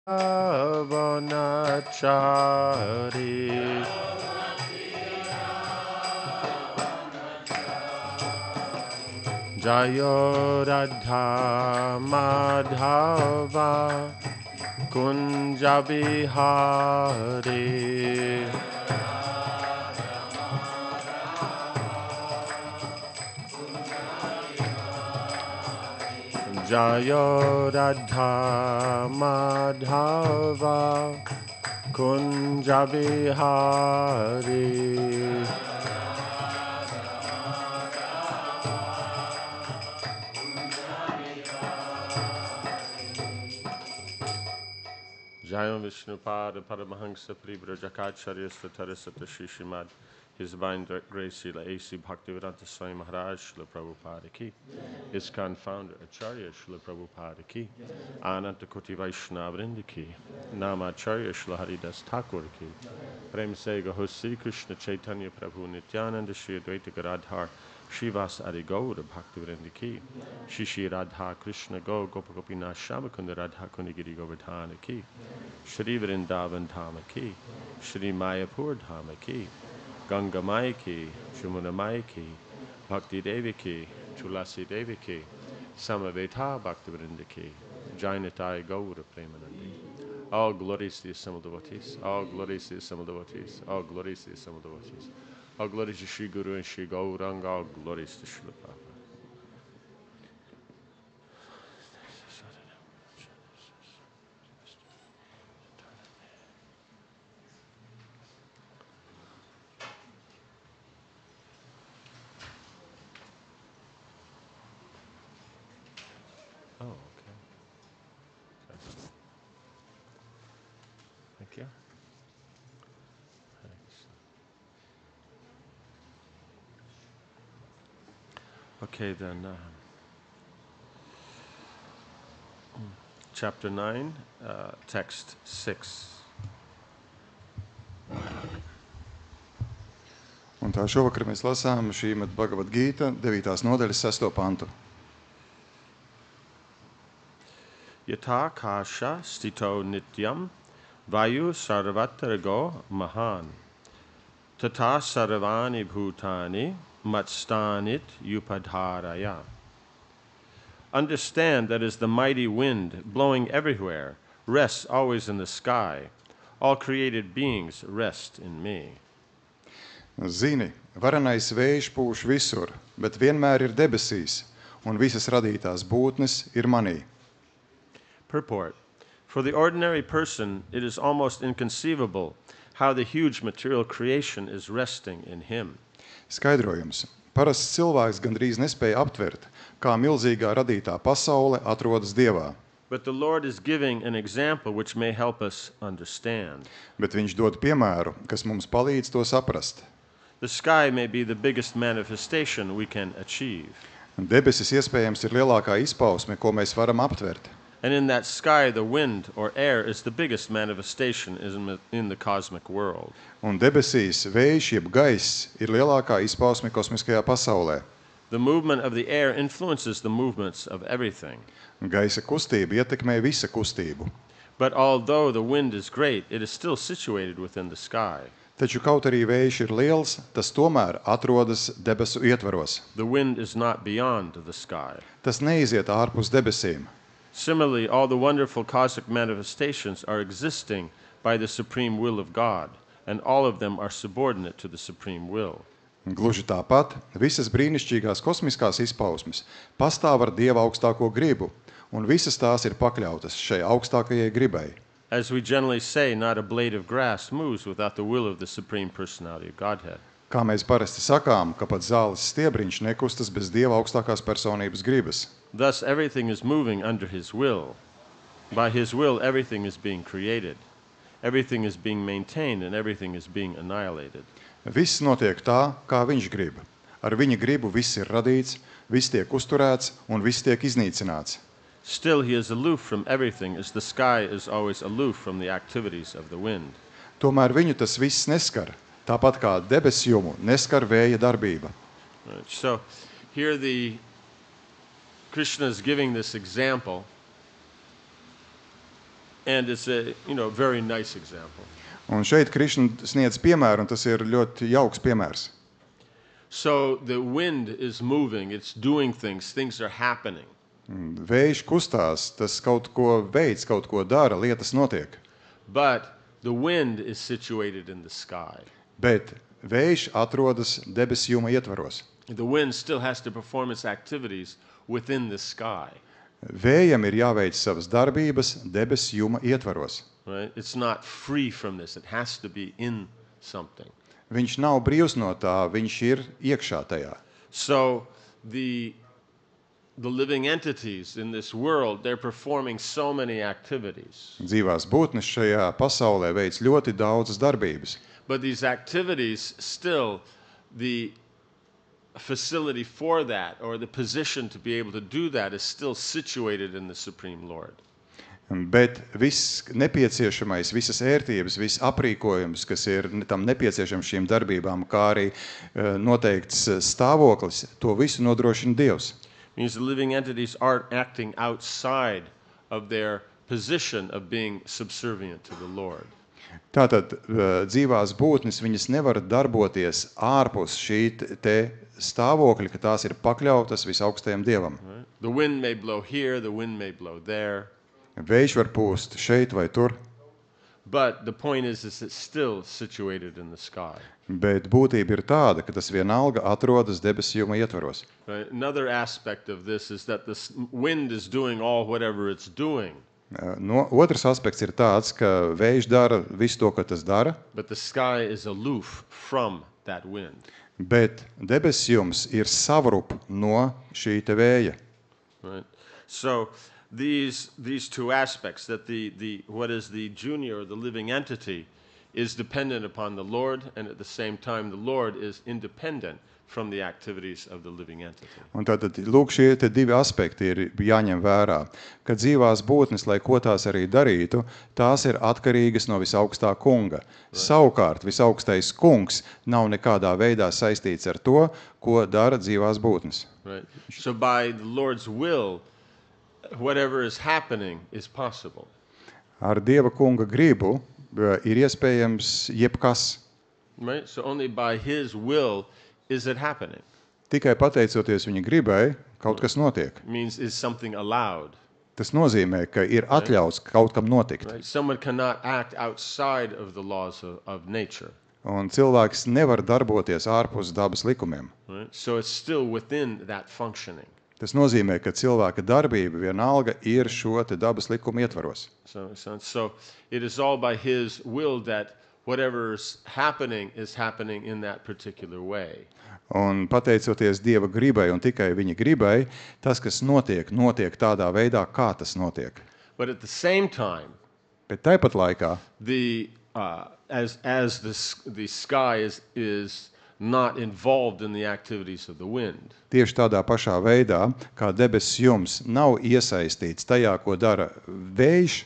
Vanachari Jayo Radha Madhava Kunja Bihari Jayo Radha Madhava Kunja Bihari Jayam Vishnupada Paramahansa Parivrajacharya Svatara Shishimad His Divine Grace Srila A.C. Bhaktivedanta Swami Maharaj Srila Prabhupada Ki ISKCON Founder Acharya Srila Prabhupada Ki Ananta Koti Vaishnavrinda Ki Namacharya Srila Haridas Thakur Ki Prem Se Gaho Sri Krishna Chaitanya Prabhu Nityananda Shri Advaita Gadadhar Shivas Arigaura Bhaktivedanta Ki Shishi Radha Krishna Go Gopagopina Shamakunda Radha Kundigiri Govardhana Ki Shri Vrindavan Dhama Ki Shri Mayapur Dhama Ki Ganga Maya Ki Shumuna Maya Ki Bhakti Devi Ki Tulasi Devi Ki Samaveta Bhaktivinoda Ki Jainatai Gaura Premanandi. All glories to the assembled devotees, all glories to the assembled devotees, all glories to the assembled devotees, all glories to Sri Guru and Sri Gauranga, all glories to Srila Prabhupada. Oh, okay. Thank you. Okay, then. Chapter 9, text 6. Un tā šovakar mēs lasām Šrīmad Bhagavad Gīta 9. nodaļas 6. pantu. Yatha kasha stito nityam vayu sarvatrago mahan tata sarvani bhutani matstanit upadharaya. Understand that as the mighty wind blowing everywhere rests always in the sky, all created beings rest in me. Zini, varenais vējš pūš visur, bet vienmēr ir debesīs, un visas radītās būtnes ir manī. Purport. For the ordinary person, it is almost inconceivable how the huge material creation is resting in him. Skaidrojums. Parasts cilvēks gandrīz nespēja aptvert, kā milzīgā radītā pasaule atrodas Dievā. But the Lord is giving an example which may help us understand. Bet viņš dod piemēru, kas mums palīdz to saprast. The sky may be the biggest manifestation we can achieve. Debesis iespējams ir lielākā izpausme, ko mēs varam aptvert. And in that sky, the wind or air is the biggest manifestation in the cosmic world. Un debesīs vējš jeb gaiss ir lielākā izpausme kosmiskajā pasaulē. The movement of the air influences the movements of everything. Gaisa kustība ietekmē visa kustību. But although the wind is great, it is still situated within the sky. Taču kaut arī vējš ir liels, tas tomēr atrodas debesu ietvaros. The wind is not beyond the sky. Tas neiziet ārpus debesīm. Similarly, all the wonderful cosmic manifestations are existing by the supreme will of God, and all of them are subordinate to the supreme will. Gluži tāpat, visas brīnišķīgās kosmiskās izpausmes pastāv ar Dieva augstāko gribu, un visas tās ir pakļautas šai augstākajai gribai. As we generally say, not a blade of grass moves without the will of the Supreme Personality of Godhead. Kā mēs parasti sakām, ka pat zāles stiebriņš nekustas bez Dieva augstākās personības gribas. Thus, everything is moving under His will. By His will, everything is being created. Everything is being maintained, and everything is being annihilated. Viss notiek tā, kā viņš grib. Ar viņa gribu viss ir radīts, viss tiek uzturēts un viss tiek iznīcināts. Still, He is aloof from everything, as the sky is always aloof from the activities of the wind. Tomēr viņu tas viss neskar, tāpat kā debesjumu neskar vēja darbība. Right. So, here Krishna is giving this example And it's a, very nice example. Un šeit Krišna sniedz piemēru, un tas ir ļoti jauks piemērs. So the wind is moving, it's doing things are happening. Vējš kustās, tas kaut ko veids, kaut ko dara, lietas notiek. But the wind is situated in the sky. Bet vējš atrodas debesu juma ietvaros. The wind still has to perform its activities within the sky. Vējam ir jāveic savas darbības debesu juma ietvaros. Right? It's not free from this. It has to be in something. Viņš nav brīvs no tā, viņš ir iekšā tajā. So the living entities in this world, they're performing so many activities. Dzīvās būtnes šajā pasaulē veic ļoti daudzas darbības. But these activities still, the facility for that or the position to be able to do that is still situated in the Supreme Lord. Bet viss nepieciešamais, visas ērtības, viss aprīkojums, kas ir tam nepieciešams šīm darbībām, kā arī noteikts stāvoklis, to visu nodrošina Dievs. Means the living entities aren't acting outside of their position of being subservient to the Lord. Tātad dzīvās būtnes, viņas nevar darboties ārpus šī te stāvokļa, ka tās ir pakļautas visaugstajam Dievam. Right? The wind may blow here, the wind may blow there. Vējš var pūst šeit vai tur, but the point is it's still situated in the sky. Bet būtība ir tāda, ka tas vienalga atrodas debesu juma ietvaros. Right? Another aspect of this is that the wind is doing whatever it's doing. Otrs aspekts ir tāds, ka vējš dara visu to, ko tas dara, but the sky is aloof from that wind. Bet debesu jums ir savrup no šī te vēja. Right? So these two aspects, that the what is the junior or the living entity is dependent upon the Lord, and at the same time the Lord is independent from the activities of the living entity. Un tātad, lūk, šie te divi aspekti ir jāņem vērā, ka dzīvās būtnes, lai ko tās arī darītu, tās ir atkarīgas no visaugstā kunga. Savukārt, visaugstais kungs nav nekādā veidā saistīts ar to, ko dara dzīvās būtnes. Right? So by the Lord's will, whatever is happening is possible. Ar Dieva kunga gribu ir iespējams jebkas. Right? So only by his will is it happening. Tikai pateicoties viņa gribai, kaut kas notiek. It means is something allowed. Tas nozīmē, ka ir atļauts kaut kam notikt. Right? Someone cannot act outside of the laws of nature. Un cilvēks nevar darboties ārpus dabas likumiem. Right? So it's still within that functioning. Tas nozīmē, ka cilvēka darbība vienalga ir šo te dabas likumu ietvaros. So it is all by his will that whatever is happening in that particular way. Un pateicoties Dieva gribai un tikai viņa gribai, tas, kas notiek, notiek tādā veidā, kā tas notiek. But at the same time, Bet tāpat laikā, as the sky is not involved in the activities of the wind. tieši tādā pašā veidā, kā debesis jums nav iesaistīts tajā, ko dara vējš,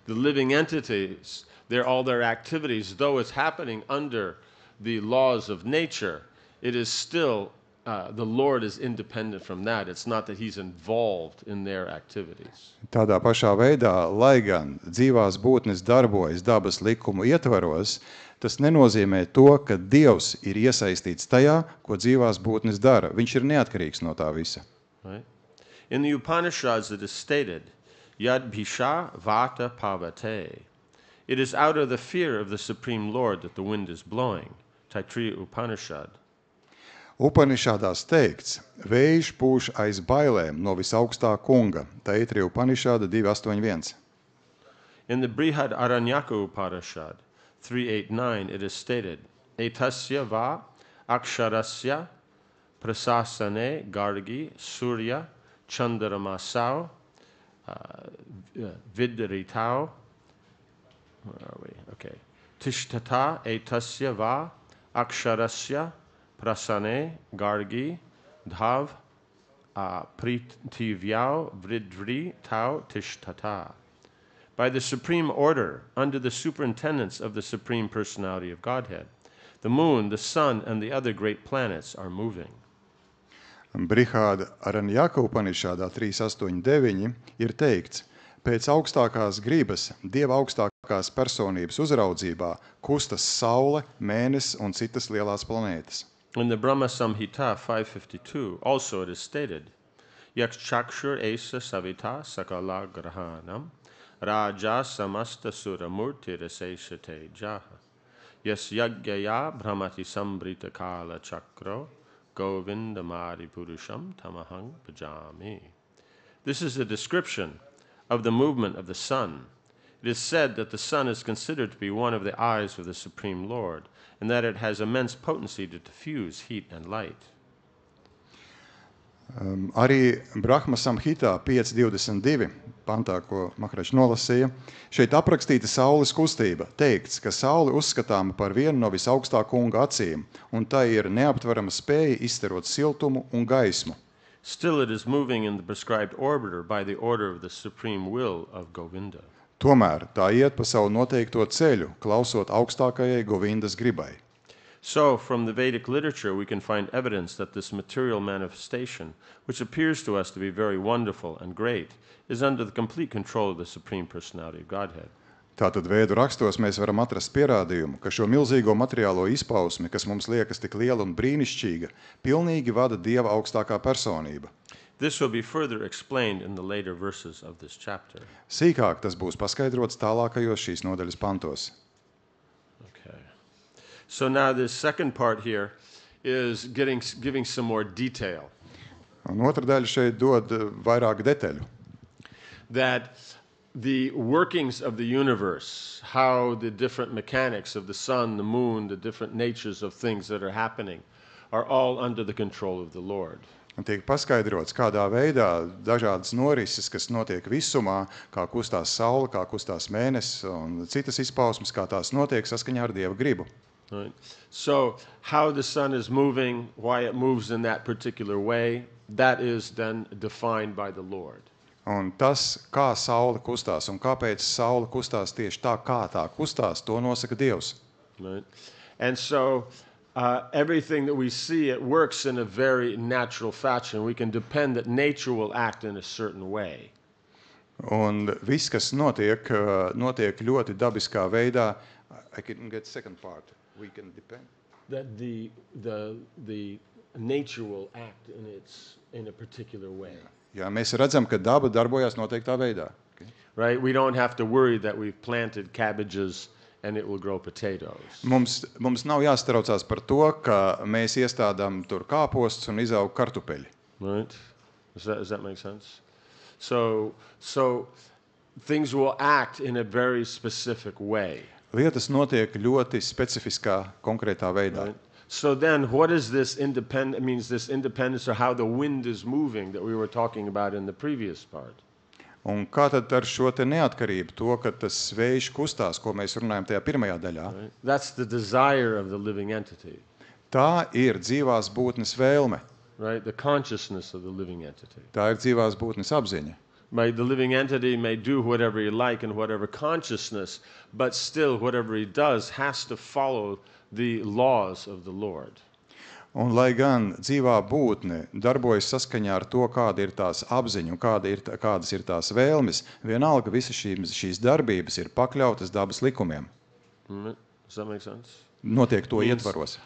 The living entities, all their activities, though it's happening under the laws of nature, it is still, the Lord is independent from that. It's not that he's involved in their activities. tādā pašā veidā, lai gan dzīvās būtnes darbojas dabas likumu ietvaros, tas nenozīmē to, ka Dievs ir iesaistīts tajā, ko dzīvās būtnes dara. Viņš ir neatkarīgs no tā visa. Right? In the Upanishads it is stated, Yad Bhisha Vata Pavate. It is out of the fear of the Supreme Lord that the wind is blowing. Taittiriya Upanishad. Upanishādās teikts, vējš pūš aiz bailēm no visaugstā kunga. Taittiriya Upanishāda 2.8.1. In the Brihad Aranyaka Upanishad 3.8.9 it is stated, Etasya va aksharasya prasasane gargi surya chandramasau vidritau. Where are we? Okay. Tishtata etasya va aksharasya prasane gargi dhav pritivyau vridri tau tishtata. By the supreme order, under the superintendence of the Supreme Personality of Godhead, the moon, the sun, and the other great planets are moving. Brihāda Aranyaka Upanishādā 3.8.9 ir teikts, Pēc augstākās gribas, Dieva augstākās personības uzraudzībā kustas Saule, Mēnesis un citas lielās planētas. In the Brahma Samhita 552, also it is stated, Yakshakshur esa savita sakala grahanam, raja samasta suramurti resesha tejaha, yas yagyaya brahmati sambrita kala chakro, govindamari purusham tamahang pajami. This is a description of the movement of the sun. It is said that the sun is considered to be one of the eyes of the Supreme Lord, and that it has immense potency to diffuse heat and light. Arī Brahma Samhitā 5.22 pantā, ko Maharaģis nolasīja, šeit aprakstīta saules kustība. Teikts, ka saule uzskatāma par vienu no visaugstā kunga acīm, un tai ir neaptverama spēja izstarot siltumu un gaismu. Still it is moving in the prescribed order by the order of the supreme will of Govinda. Tomēr tā iet pa savu noteikto ceļu, klausot augstākajai Govindas gribai. So, from the Vedic literature, we can find evidence that this material manifestation, which appears to us to be very wonderful and great, is under the complete control of the Supreme Personality of Godhead. Tātad Vēdu rakstos mēs varam atrast pierādījumu, ka šo milzīgo materiālo izpausmi, kas mums liekas tik liela un brīnišķīga, pilnīgi vada Dieva augstākā personība. This will be further explained in the later verses of this chapter. Sīkāk tas būs paskaidrots tālākajos šīs nodaļas pantos. Okay. So now this second part here is giving some more detail. Un otra daļa šeit dod vairāk detaļu. That the workings of the universe, how the different mechanics of the sun, the moon, the different natures of things that are happening, are all under the control of the Lord. Un tiek paskaidrots, kādā veidā dažādas norises, kas notiek visumā, kā kustās saule, kā kustās mēnesis un citas izpausmes, kā tās notiek saskaņā ar Dieva gribu. Right. So how the sun is moving, why it moves in that particular way, that is then defined by the Lord. Un tas, kā saule kustās un kāpēc saule kustās tieši tā, kā tā kustās, to nosaka Dievs. Right. And so everything that we see, it works in a very natural fashion. We can depend that nature will act in a certain way. Un viss, kas notiek ļoti dabiskā veidā. I can get second part. We can depend. That the nature will act in a particular way. Jā, mēs redzam, ka daba darbojas noteiktā veidā. Okay. Right? We don't have to worry that we've planted cabbages and it will grow potatoes. Mums nav jāstraucās par to, ka mēs iestādām tur kāpostus un izaug kartupeļi. Right? Does that make sense? So things will act in a very specific way. Lietas notiek ļoti specifiskā, konkrētā veidā. Right? So then what is this independence or how the wind is moving that we were talking about in the previous part? Un kā tad ar šo te neatkarību, to, ka tas vējš kustās, ko mēs runājam tajā pirmajā daļā? Right? That's the desire of the living entity. Tā ir dzīvās būtnes vēlme. Right? The consciousness of the living entity. Tā ir dzīvās būtnes apziņa. Right? The living entity may do whatever he like in whatever consciousness, but still whatever he does has to follow the laws of the Lord. Un lai gan dzīvā būtne darbojas saskaņā ar to, kāda ir tās apziņa un kādas ir tās vēlmes, vienalga visas šīs darbības ir pakļautas dabas likumiem. Does that make sense? Notiek to ietvaros.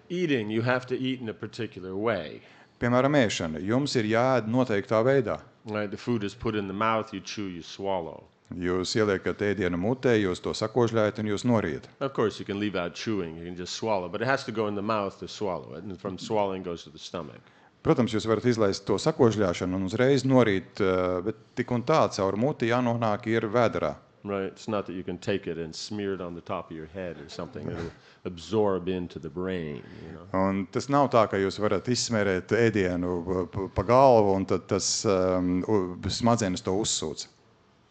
Eating, you have to eat in a particular way. Piemēram, ēšana. Jums ir jāēd noteiktā veidā. Right? The food is put in the mouth, you chew, you swallow. Jūs ieliekat ēdienu mutē, jūs to sakožļājat un jūs noriet. Of course, you can leave out chewing, you can just swallow, but it has to go in the mouth to swallow it, and from swallowing goes to the stomach. Protams, jūs varat izlaist to sakožļāšanu un uzreiz norīt, bet tik un tā caur muti jānonāk ir vēderā. Right? It's not that you can take it and smear it on the top of your head or something. It'll absorb into the brain. You know? Un tas nav tā, ka jūs varat izsmērēt ēdienu pa galvu un tad tas smadzenes to uzsūc.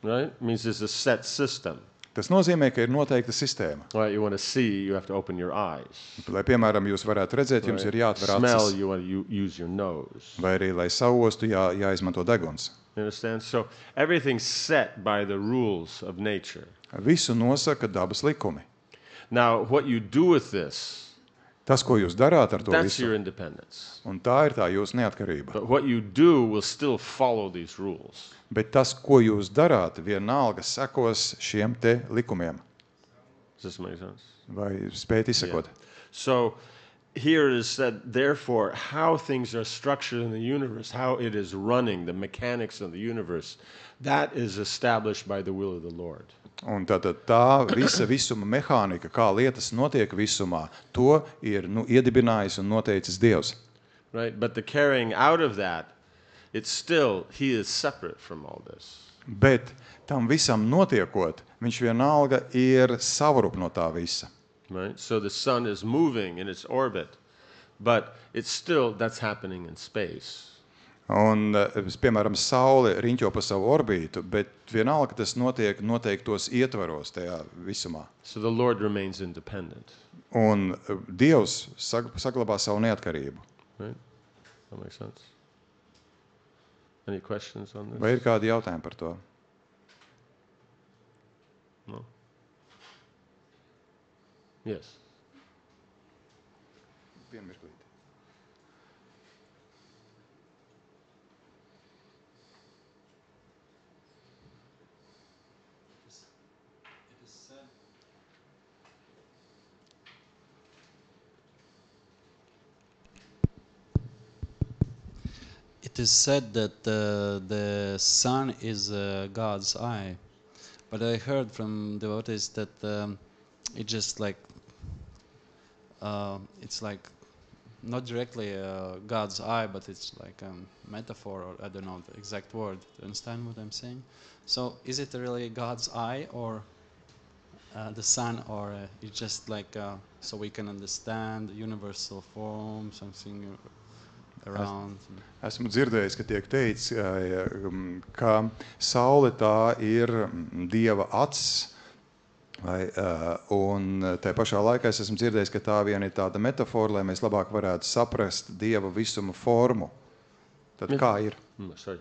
Right? It means there's a set system. Tas nozīmē, ka ir noteikta sistēma. Right? You want to see, you have to open your eyes. Lai, piemēram, jūs varētu redzēt, jums ir jāatver Smell, acis. you want to use your nose. Vai arī, lai sauostu, jāizmanto deguns. You understand? So everything's set by the rules of nature. Visu nosaka dabas likumi. Now, what you do with this Tas, ko jūs darāt ar to That's visu, your independence. un tā ir tā jūsu neatkarība. But what you do will still follow these rules. Bet tas, ko jūs darāt, vienalga sekos šiem te likumiem. Does this make sense? Vai spēt izsekot? So here it is said, therefore, how things are structured in the universe, how it is running, the mechanics of the universe, that is established by the will of the Lord. Un tātad tā visa visuma mehānika, kā lietas notiek visumā, to ir iedibinājis un noteicis Dievs. Right? But the carrying out of that, it's still, he is separate from all this. Bet tam visam notiekot, viņš vienalga ir savrup no tā visa. Right? So the sun is moving in its orbit, but it's still, that's happening in space. Un, piemēram, Saule riņķo pa savu orbītu, bet vienalga tas notiek noteiktos ietvaros tajā visumā. So the Lord remains independent. Un Dievs saglabā savu neatkarību. Right? That makes sense. Any questions on this? Vai ir kādi jautājumi par to? No? Yes. It is said that the sun is God's eye, but I heard from devotees that it just like it's like not directly God's eye, but it's like a metaphor, or I don't know the exact word. Do you understand what I'm saying? So is it really God's eye, or the sun, or it's just like so we can understand the universal form, something around? Esmu dzirdējis, ka tiek teikts, ka Saule tā ir Dieva acis, un tajā pašā laikā es esmu dzirdējis, ka tā vien ir tāda metafora, lai mēs labāk varētu saprast Dieva visuma formu. Tad kā ir? Sorry.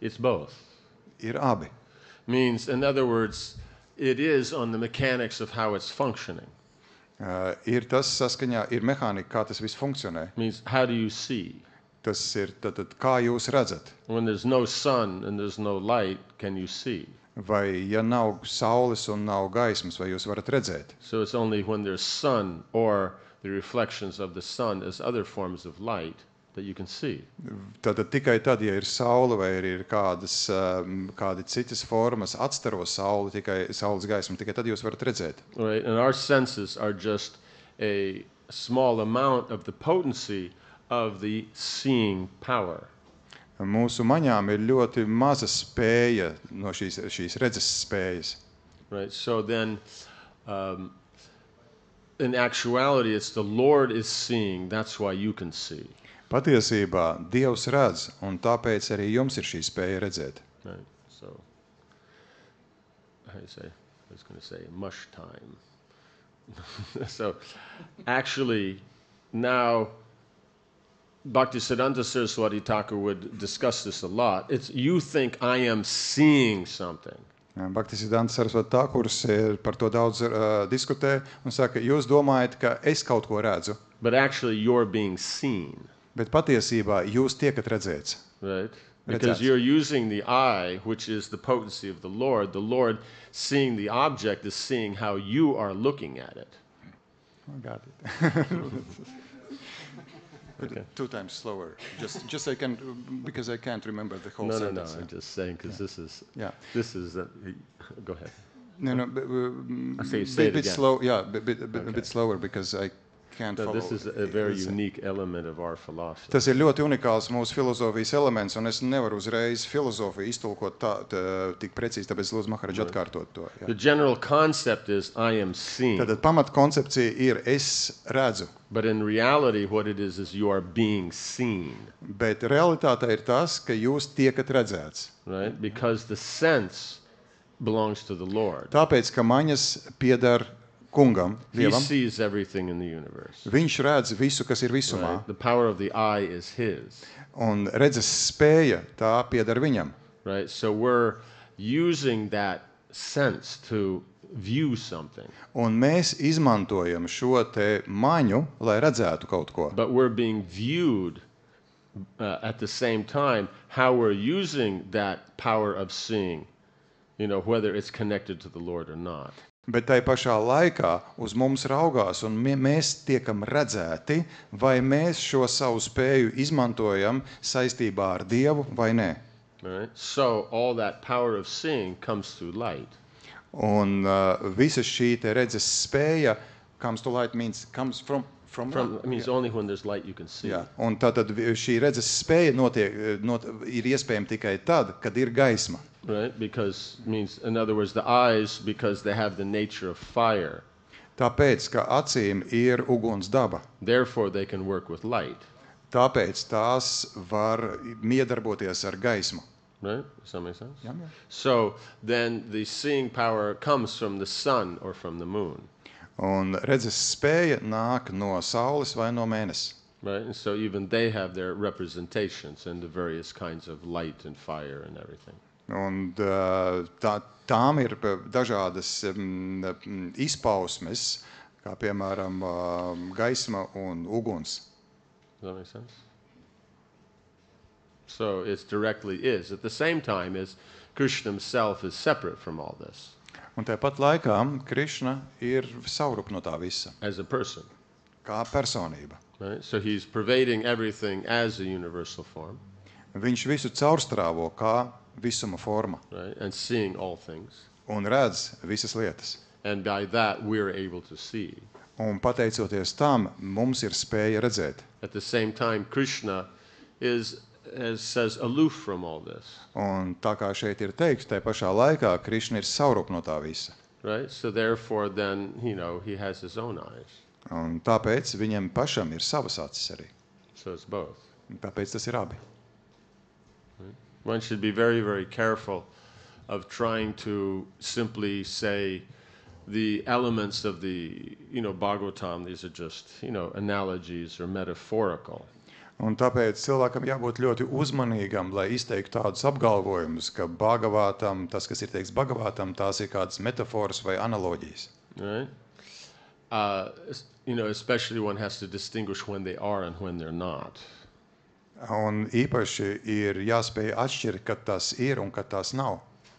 It's both. Ir abi. Means, in other words, it is on the mechanics of how it's functioning. Ir tas saskaņā, ir mehānika, kā tas viss funkcionē. Means, how do you see? Tas ir tad, kā jūs redzat. When there's no sun and there's no light, can you see? Vai ja nav saules un nav gaismas, vai jūs varat redzēt? So it's only when there's sun or the reflections of the sun as other forms of light that you can see. Tad tikai tad, ja ir saule vai ir kādi citas formas, atstaro sauli, tikai saules gaismu, tikai tad jūs varat redzēt. Right? And our senses are just a small amount of the potency of the seeing power. Mūsu maņām ir ļoti maza spēja no šīs redzes spējas. Right? So then, in actuality, it's the Lord is seeing, that's why you can see. Patiesībā Dievs redz, un tāpēc arī jums ir šī spēja redzēt. Right? So, how do you say? I was going to say mush time. So, actually, now, Bhaktisiddhanta Saraswati Thakur would discuss this a lot. It's you think I am seeing something. Bhaktisiddhanta Sarasvati Thakurs par to daudz diskutē un saka, jūs domājat, ka es kaut ko redzu, But actually, you're being seen. bet patiesībā jūs tiekat redzēts. Right? Because Redzēts. you're using the eye, which is the potency of the Lord. The Lord seeing the object is seeing how you are looking at it. I got it. Okay. 2 times slower, just I can, because I can't remember the whole No, sentence. I'm just saying because this is, Yeah. go ahead. No, I say it bit again. slow, yeah, a bit Okay. slower because I can't No, follow. this is a very It's- unique element of our philosophy. Tas ir ļoti unikāls mūsu filozofijas elements, un es nevaru uzreiz filozofiju iztulkot tik precīzi, tāpēc lūdzu Maharaģi atkārtot to. The Jā. general concept is I am seen. Tātad pamatkoncepcija ir es redzu, But in reality, what it is you are being seen. bet realitāte ir tas, ka jūs tiekat redzēts. Right? Because the sense belongs to the Lord. Tāpēc, ka maņas piedar kungam, He Dievam, sees everything in the universe. viņš redz visu, kas ir visumā, Right? The power of the eye is his. un redzes spēja tā piedar viņam. Right? So we're using that sense to view something. Un mēs izmantojam šo te maņu, lai redzētu kaut ko. But we're being viewed at the same time how we're using that power of seeing, whether it's connected to the Lord or not. Bet tai pašā laikā uz mums raugās, un mēs tiekam redzēti, vai mēs šo savu spēju izmantojam saistībā ar Dievu vai nē. Right? So all that power of seeing comes through light. Un visa šī te redzes spēja, comes to light comes from Means only when there's light you can see. Jā, un tātad šī redzes spēja ir iespējama tikai tad, kad ir gaisma. Right? Because means, in other words, the eyes, because they have the nature of fire. Tāpēc, ka acīm ir uguns daba. Therefore, they can work with light. Tāpēc tās var miedarboties ar gaismu. Right? Does that make sense? Jā. So then the seeing power comes from the sun or from the moon. Un redzes spēja nāk no saules vai no mēnesa. Right? And so even they have their representations in the various kinds of light and fire and everything. Un tām ir dažādas izpausmes, kā piemēram gaisma un uguns. Does that make sense? So it's directly is. At the same time, Krishna himself is separate from all this. Un tāpat laikā Krišna ir saurup no tā visa, as a person. kā personība. Right? So he's pervading everything as a universal form. Viņš visu caurstrāvo kā visuma forma Right? And seeing all things. un redz visas lietas. And by that, we're able to see. Un pateicoties tam, mums ir spēja redzēt. At the same time, Krishna is, as says, aloof from all this. Un tā kā šeit ir teikts, tai pašā laikā Krišna ir saurup no tā visa. Right? So therefore, then, he has his own eyes. Un tāpēc viņam pašam ir savas acis arī. So it's both. Un tāpēc tas ir abi. One should be very, very careful of trying to simply say the elements of the, Bhagavatam, these are just, analogies or metaphorical. Un tāpēc cilvēkam jābūt ļoti uzmanīgam, lai izteiktu tādus apgalvojumus, ka Bhagavatam, tas, kas ir teikts Bhagavatam, tās ir kādas metaforas vai analoģijas. Right? Especially one has to distinguish when they are and when they're not. Un īpaši ir jāspēj atšķirt, kad tas ir un kad tas nav.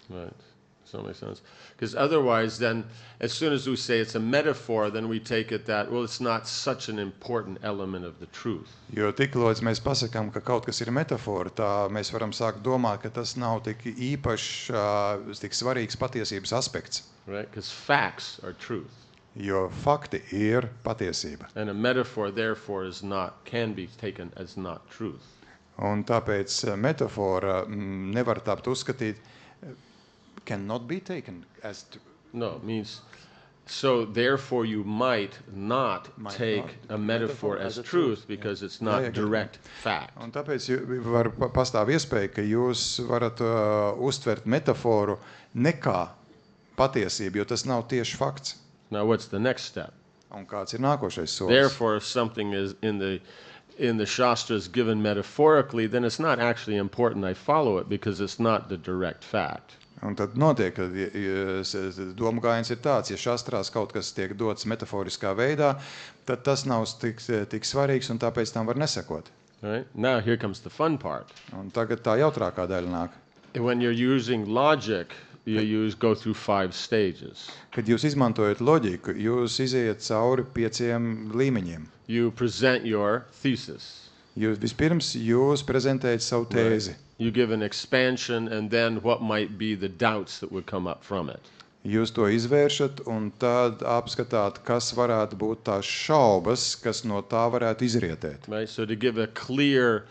Right. Does that make sense? Because otherwise, then, as soon as we say it's a metaphor, then we take it that, well, it's not such an important element of the truth. Jo tik līdz mēs pasakām, ka kaut kas ir metafora, tā mēs varam sākt domāt, ka tas nav tik īpašs, tik svarīgs patiesības aspekts. Right? Because facts are truth. Jo fakti ir patiesība. And a metaphor, therefore, can be taken as not truth. Un tāpēc metafora nevar tapt uzskatīt, cannot be taken as No, it means, so therefore you might not take a metaphor as truth because it's not direct fact. Un tāpēc var pastāv iespēja, ka jūs varat uztvert metaforu nekā patiesību, jo tas nav tieši fakts. Now what's the next step? Un kāds ir nākošais solis? Therefore, if something is in the Shastras given metaphorically, then it's not actually important I follow it because it's not the direct fact. Un tad notiek, ka doma gājiens ir tāds, ja šastrās kaut kas tiek dots metaforiskā veidā, tad tas nav tik svarīgs un tāpēc tam var nesekot. Right? Now here comes the fun part. Un tagad tā jautrākā daļa nāk. When you're using logic, you go through 5 stages. Kad jūs izmantojat loģiku, jūs iziet cauri 5 līmeņiem. You present your thesis. Vispirms jūs prezentējat savu tēzi. Right. You give an expansion and then what might be the doubts that would come up from it. Jūs to izvēršat un tad apskatāt, kas varētu būt tās šaubas, kas no tā varētu izrietēt. Right? So to give a clear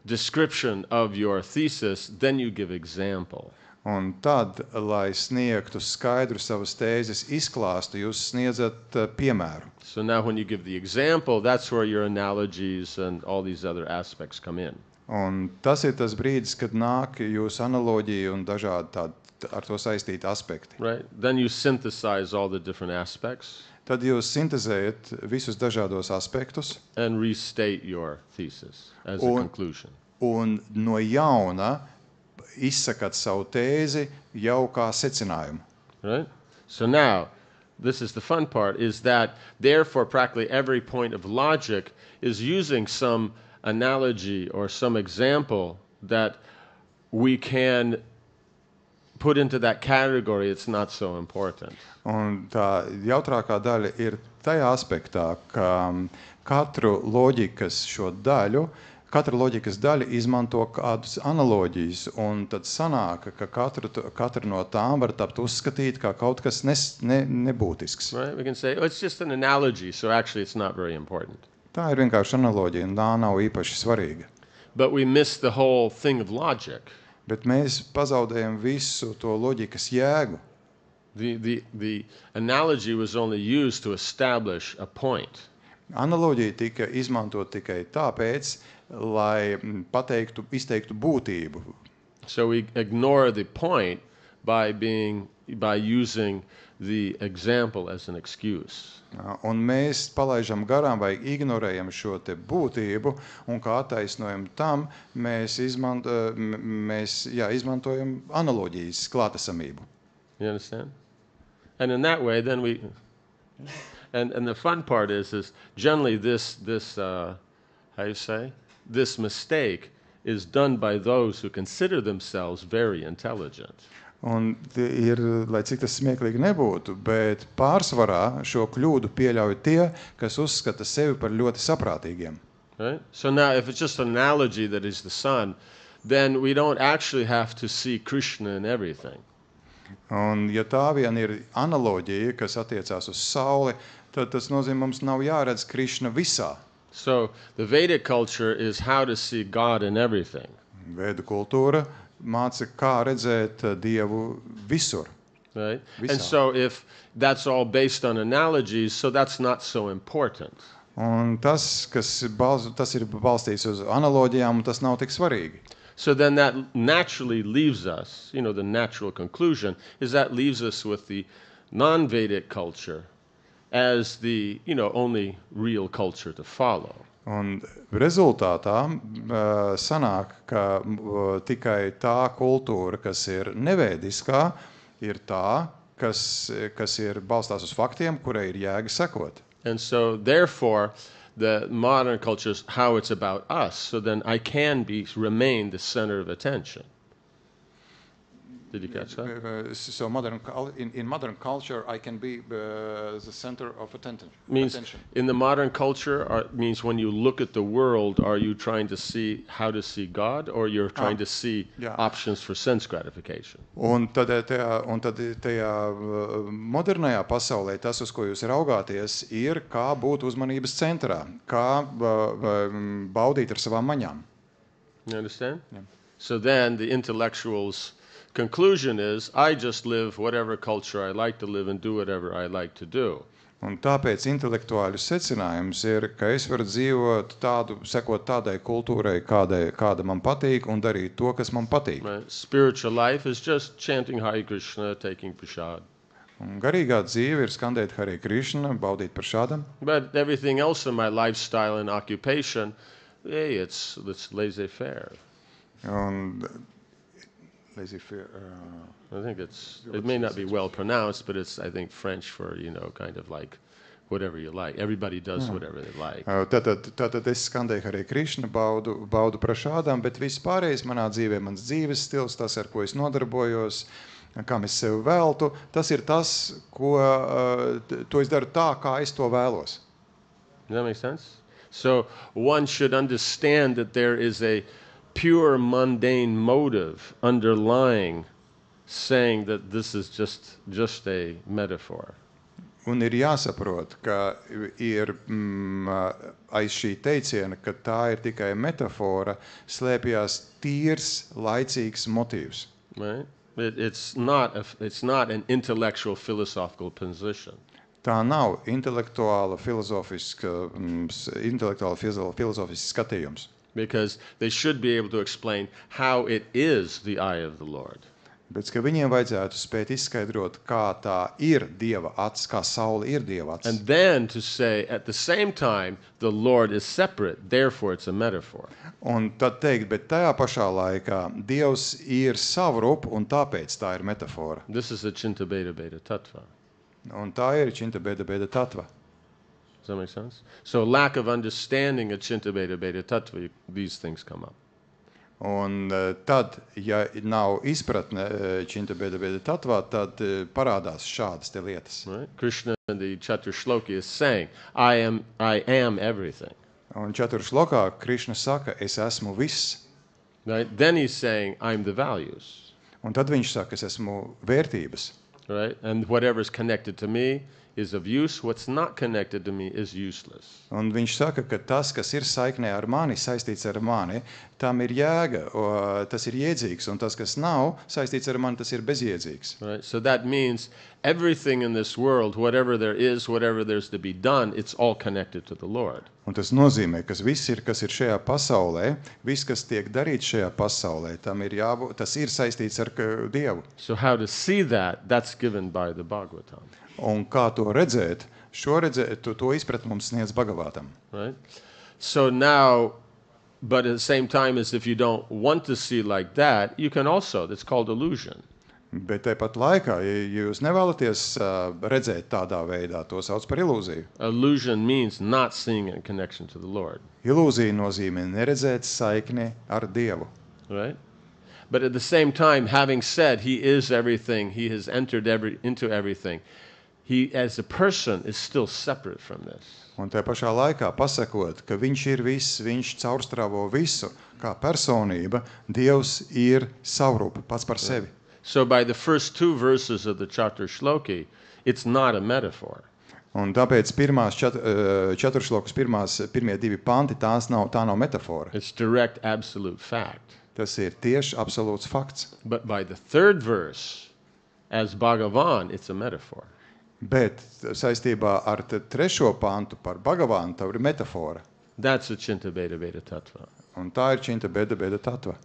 description of your thesis, then you give example. Un tad, lai sniegtu skaidru savas tēzes izklāstu, jūs sniedzat piemēru. So now when you give the example, that's where your analogies and all these other aspects come in. Un tas ir tas brīdis, kad nāk jūsu analoģija un dažādi tādi ar to saistīti aspekti. Right? Then you synthesize all the different aspects. Tad jūs sintezējat visus dažādos aspektus. And restate your thesis as a conclusion. Un no jauna izsakat savu tēzi jau kā secinājumu. Right? So now, this is the fun part, is that therefore practically every point of logic is using some analogy or some example that we can put into that category. It's not so important. Un tā jautrākā daļa ir tajā aspektā, ka katra loģikas daļa izmanto kādus analoģijas, un tad sanāk, ka katra no tām var tapt uzskatīt kā kaut kas nebūtisks. Right? We can say, oh, it's just an analogy, so actually it's not very important. Tā ir vienkārši analoģija, un tā nav īpaši svarīga. But we miss the whole thing of logic. Bet mēs pazaudējam visu to loģikas jēgu. The analogy was only used to establish a point. Analoģija tika izmantot tikai tāpēc, lai izteiktu būtību. So we ignore the point by using the example as an excuse. Un mēs palaižam garām vai ignorējam šo te būtību, un kā attaisnojumu tam mēs izmantojam analoģijas klātesamību. You understand? And in that way, then and the fun part is generally this mistake is done by those who consider themselves very intelligent. Un ir, lai cik tas smieklīgi nebūtu, bet pārsvarā šo kļūdu pieļauj tie, kas uzskata sevi par ļoti saprātīgiem. Right? So now, if it's just an analogy that is the sun, then we don't actually have to see Krishna in everything. Un ja tā vien ir analoģija, kas attiecās uz sauli, tad tas nozīmē, mums nav jāredz Krišna visā. So the Vedic culture is how to see God in everything. Vēdu kultūra māca, kā redzēt Dievu visur. Right? Visā. And so if that's all based on analogies, so that's not so important. Un tas ir balstīts uz analoģijām, un tas nav tik svarīgi. So then that naturally leaves us, the natural conclusion is that leaves us with the non-Vedic culture as the, only real culture to follow. Un rezultātā sanāk, ka tikai tā kultūra, kas ir nevēdiskā, ir tā, kas ir balstās uz faktiem, kurai ir jēga sekot. And so therefore the modern culture is how it's about us, so then I can remain the center of attention. Did you catch that? So in modern culture, I can be the center of attention. Means in the modern culture, means when you look at the world, are you trying to see how to see God, or you're trying to see options for sense gratification? Un tad tajā modernajā pasaulē tas, uz ko jūs raugāties, ir kā būt uzmanības centrā, kā baudīt ar savām maņām. You understand? Yeah. So then the intellectuals' conclusion is, I just live whatever culture I like to live and do whatever I like to do. Un tāpēc intelektuāļu secinājums ir, ka es varu dzīvot sekot tādai kultūrai, kāda man patīk, un darīt to, kas man patīk. Right? Spiritual life is just chanting Hare Krishna, taking prasad. Un garīgā dzīve ir skandēt Hare Krishna, baudīt prasādam. But everything else in my lifestyle and occupation, hey, it's laissez-faire. Un laissez-faire. I think it may not be well pronounced, but it's, I think, French for, kind of like whatever you like. Everybody does whatever they like. Tātad es skandēju Hare Krishna, baudu prašādām, bet viss pārējais manā dzīvē, mans dzīves stils, tas, ar ko es nodarbojos, kam es sev veltu, tas ir tas, to es daru tā, kā es to vēlos. Does that make sense? So one should understand that there is a pure mundane motive underlying saying that this is just a metaphor. Un ir jāsaprot, ka ir aiz šī teiciena, ka tā ir tikai metafora, slēpjās tīrs, laicīgs motīvs. Right? It's not an intellectual philosophical position. Tā nav intelektuāla filozofisks skatījums. Because they should be able to explain how it is the eye of the Lord. Bet ka viņiem vajadzētu spēt izskaidrot, kā tā ir Dieva acis, kā saule ir Dieva acis. And then to say, at the same time, the Lord is separate, therefore it's a metaphor. Un tad teikt, bet tajā pašā laikā Dievs ir savu rupu, un tāpēc tā ir metafora. This is a Chinta Beta Beta Tattva. Un tā ir Činta Beda Beda Tatva. Does that make sense? So lack of understanding of Chinta Beta Beta Tattva, these things come up. Un tad, ja nav izpratne Činta Beda Beda Tatvā, tad parādās šādas te lietas. Right? Krishna in the Chaturshloki is saying, I am everything. Un Čaturšlokā Krišna saka, es esmu viss. Right? Then he's saying, I'm the values. Un tad viņš saka, es esmu vērtības. Right? And whatever's connected to me is of use. What's not connected to me is useless. Un viņš saka, ka tas, kas ir saiknē ar mani, saistīts ar mani, tam ir jēga, tas ir jēdzīgs, un tas, kas nav saistīts ar mani, tas ir bezjēdzīgs. Right? So that means everything in this world, whatever there is, whatever there's to be done, it's all connected to the Lord. Un tas nozīmē, ka viss ir, kas ir šajā pasaulē, viss, kas tiek darīts šajā pasaulē, tam ir jābūt, tas ir saistīts ar Dievu. So how to see that, that's given by the Bhagavatam. Un kā to redzēt, to izpratni mums sniedz Bhagavatam. Right? So now, but at the same time as if you don't want to see like that, you can also, that's called illusion. Bet tāpat laikā, ja jūs nevēlaties redzēt tādā veidā, to sauc par ilūziju. Illusion means not seeing it in connection to the Lord. Ilūzija nozīmē neredzēt saikni ar Dievu. Right? But at the same time, having said he is everything, he has entered into everything, he as a person is still separate from this. Un tā pašā laikā pasakot, ka viņš ir viss, viņš caurstrāvo visu, kā personība, Dievs ir savrupa pats par sevi. So by the first two verses of the Chaturshloki, it's not a metaphor. Un tāpēc čaturšlokas pirmie divi panti, tā nav metafora. It's direct, absolute fact. Tas ir tieši absolūts fakts. But by the third verse, as Bhagavan, it's a metaphor. Bet saistībā ar trešo pantu par Bhagavānu, tā ir metafora. That's a Chinta Beta Beta Tattva. Un tā ir Činta Beda Beda Tatva.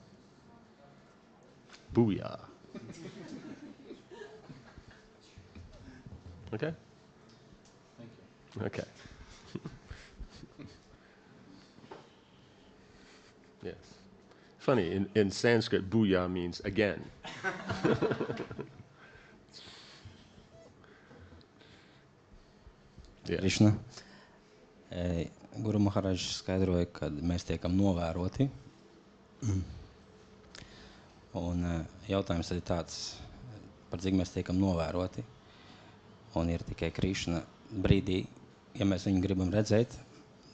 Booyah. Okay? Thank you. Okay. Yes. Funny, in Sanskrit, booyah means again. Yes. Krišna, Guru Maharažs skaidroja, ka mēs tiekam novēroti. Un jautājums ir tāds, par cik mēs tiekam novēroti. Un ir tikai Krišna brīdī, ja mēs viņu gribam redzēt,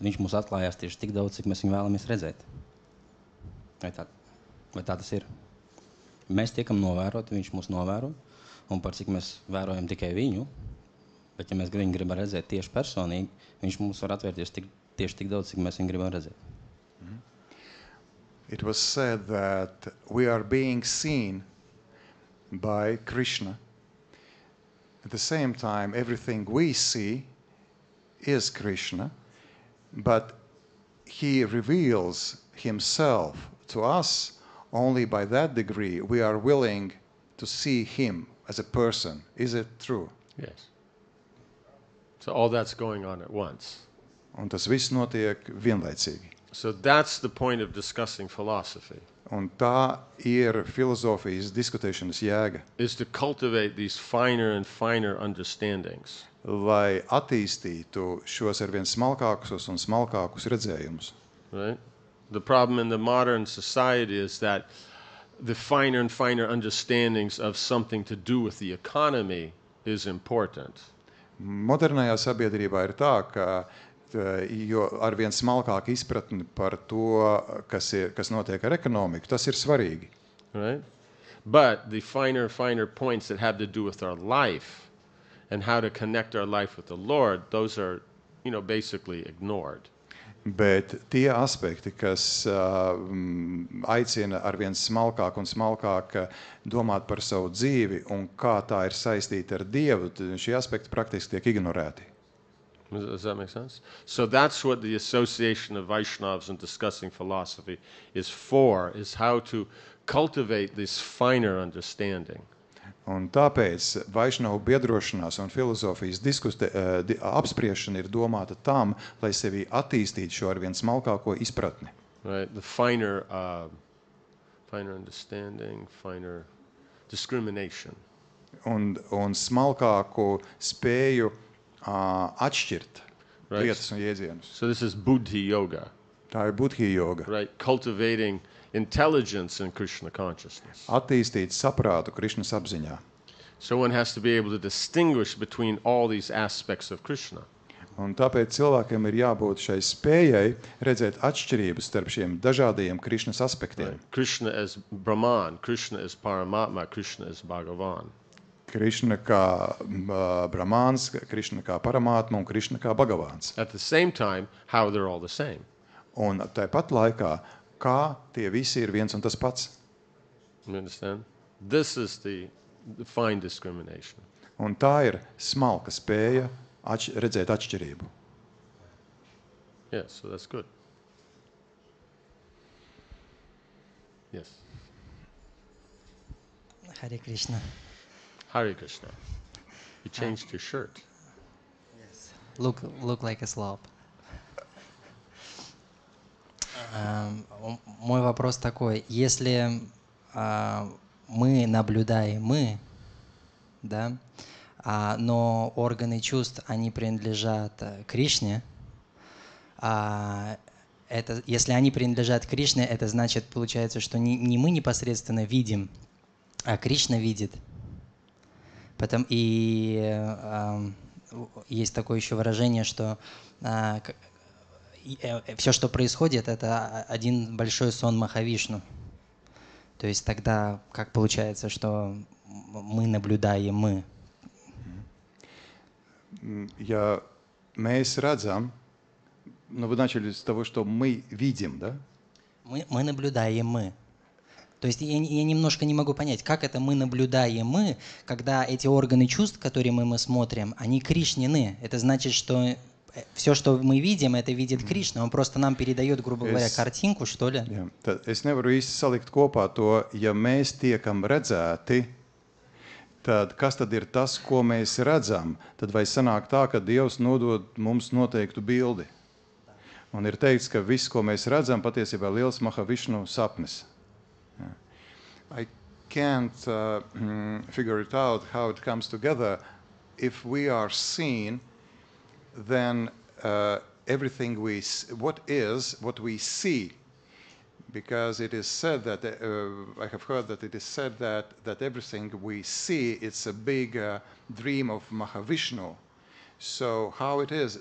viņš mūs atklājās tieši tik daudz, cik mēs viņu vēlamies redzēt. Vai tā tas ir? Mēs tiekam novēroti, viņš mūs novēro, un par cik mēs vērojam tikai viņu, bet ja mēs viņu gribam redzēt tieši personīgi, viņš mums var atvērties tieši tik daudz, cik mēs viņu gribam redzēt. It was said that we are being seen by Krishna. At the same time, everything we see is Krishna, but he reveals himself to us only by that degree we are willing to see him as a person. Is it true? Yes. So all that's going on at once. Un tas viss notiek vienlaicīgi. So that's the point of discussing philosophy, Un tā ir filozofijas diskutēšanas jēga, is to cultivate these finer and finer understandings. lai attīstītu šos arvien smalkākus un smalkākus redzējumus. Right? The problem in the modern society is that the finer and finer understandings of something to do with the economy is important. Modernajā sabiedrībā ir tā, ka jo arvien smalkāk izpratni par to, kas notiek ar ekonomiku, tas ir svarīgi. Right? But the finer points that have to do with our life and how to connect our life with the Lord, those are, basically ignored. Bet tie aspekti, kas aicina arvien smalkāk un smalkāk domāt par savu dzīvi un kā tā ir saistīta ar Dievu, šie aspekti praktiski tiek ignorēti. Does that make sense? So that's what the Association of Vaishnavas in discussing philosophy is for, is how to cultivate this finer understanding. Un tāpēc Vaišnavu biedrošanās un filozofijas apspriešana ir domāta tam, lai sevi attīstītu šo arvien smalkāko izpratni. Right? The finer understanding, finer discrimination. Un smalkāku spēju atšķirt Right. lietas un jēdzienus. So this is buddhi yoga, Tā ir buddhi joga. right? Cultivating intelligence in Krishna consciousness. Attīstīt saprātu Krišnas apziņā. So one has to be able to distinguish between all these aspects of Krishna. Un tāpēc cilvēkiem ir jābūt šai spējai redzēt atšķirības starp šiem dažādajiem Krišnas aspektiem. Right? Krishna as Brahman, Krishna as Paramatma, Krishna as Bhagavan. Krišna kā Brahmāns, Krišna kā Paramātma un Krišna kā Bhagavāns. At the same time, how they're all the same. Un tāpat laikā, kā tie visi ir viens un tas pats. You understand? This is the fine discrimination. Un tā ir smalka spēja redzēt atšķirību. Yes, so that's good. Yes. Hare Krishna. Hare Krishna. You changed your shirt. Look like a slob. Мой вопрос такой: если мы наблюдаем, да, но органы чувств они принадлежат Кришне, если они принадлежат Кришне, это значит, получается, что не мы непосредственно видим, а Кришна видит. Есть такое еще выражение, что все, что происходит, это один большой сон Махавишну. То есть тогда как получается, что мы наблюдаем. Ja mēs redzam, вы начали с того, что мы видим, да? Мы наблюдаем. То есть я немножко не могу понять, как это мы наблюдаем, когда эти органы чувств, которые мы смотрим, они Кришнины. Это значит, что все, что мы видим, это видит Кришна. Он просто нам передает, грубо говоря, картинку, что ли? Jā, tad es nevaru īsti salikt kopā to, ja mēs tiekam redzēti, tad kas tad ir tas, ko mēs redzam? Tad vai sanāk tā, ka Dievs nodod mums noteiktu bildi? Un ir teikts, ka viss, ko mēs redzam, patiesībā liels Mahavišnu sapnis. I can't figure it out how it comes together. If we are seen, then everything what we see, because it is said that I have heard that it is said that everything we see, it's a big dream of Mahavishnu. So how it is,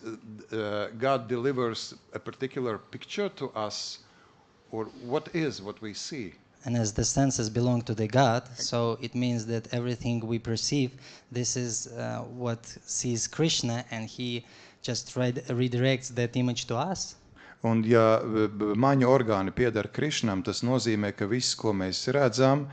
God delivers a particular picture to us, or what is what we see? And as the senses belong to the God, so it means that everything we perceive, this is what sees Krishna, and he just redirects that image to us. Un ja maņu orgāni pieder Krišnam, tas nozīmē, ka viss, ko mēs redzam,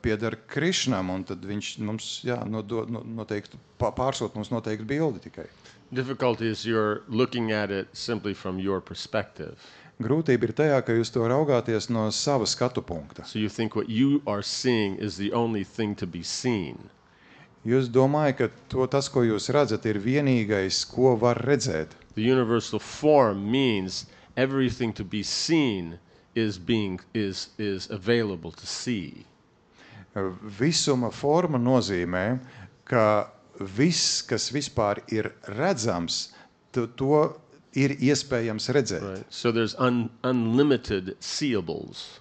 pieder Krišnam, un tad viņš mums noteikti pārsūt mums noteikti bildi tikai. Difficulty is you're looking at it simply from your perspective. Grūtība ir tajā, ka jūs to raugāties no sava skatu punkta. So you think what you are seeing is the only thing to be seen. Jūs domājat, ka tas, ko jūs redzat, ir vienīgais, ko var redzēt. The universal form means everything to be seen is available to see. Visuma forma nozīmē, ka viss, kas vispār ir redzams, to ir iespējams redzēt. Right. So there's unlimited seeables.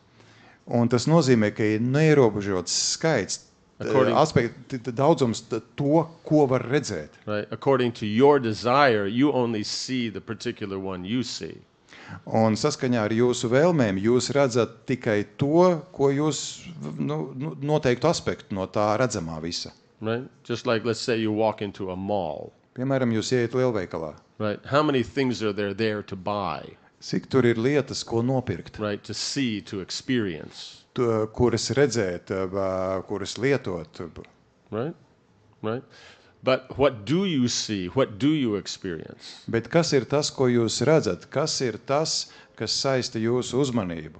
Un tas nozīmē, ka ir neierobežots skaits, daudzums to, ko var redzēt. Right. According to your desire, you only see the particular one you see. Un saskaņā ar jūsu vēlmēm jūs redzat tikai to, ko jūs noteiktu aspektu no tā redzamā visa. Right? Just like, let's say you walk into a mall. Piemēram, jūs ieiet lielveikalā. Right? How many things are there to buy? Cik tur ir lietas, ko nopirkt? Right? To see, to experience. Kuras redzēt, kuras lietot. Right? Right? But what do you see? What do you experience? Bet kas ir tas, ko jūs redzat? Kas ir tas, kas saista jūsu uzmanību?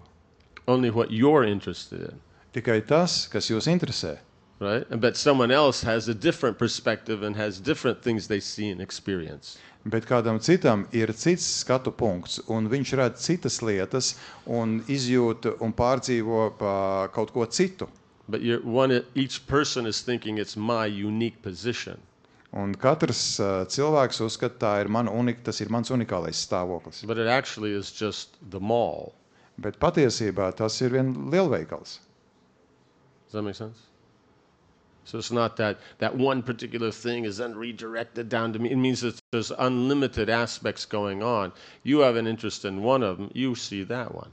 Only what you're interested in. Tikai tas, kas jūs interesē. right? But someone else has a different perspective and has different things they see and experience. Bet kādam citam ir cits skatu punkts, un viņš redz citas lietas, un izjūt un pārdzīvo kaut ko citu. But each person is thinking it's my unique position. Un katrs cilvēks uzskata, tas ir mans unikālais stāvoklis. But it actually is just the mall. Bet patiesībā tas ir vien lielveikals. Does that make sense? So it's not that one particular thing is then redirected down to me. It means that there's unlimited aspects going on. You have an interest in one of them, you see that one.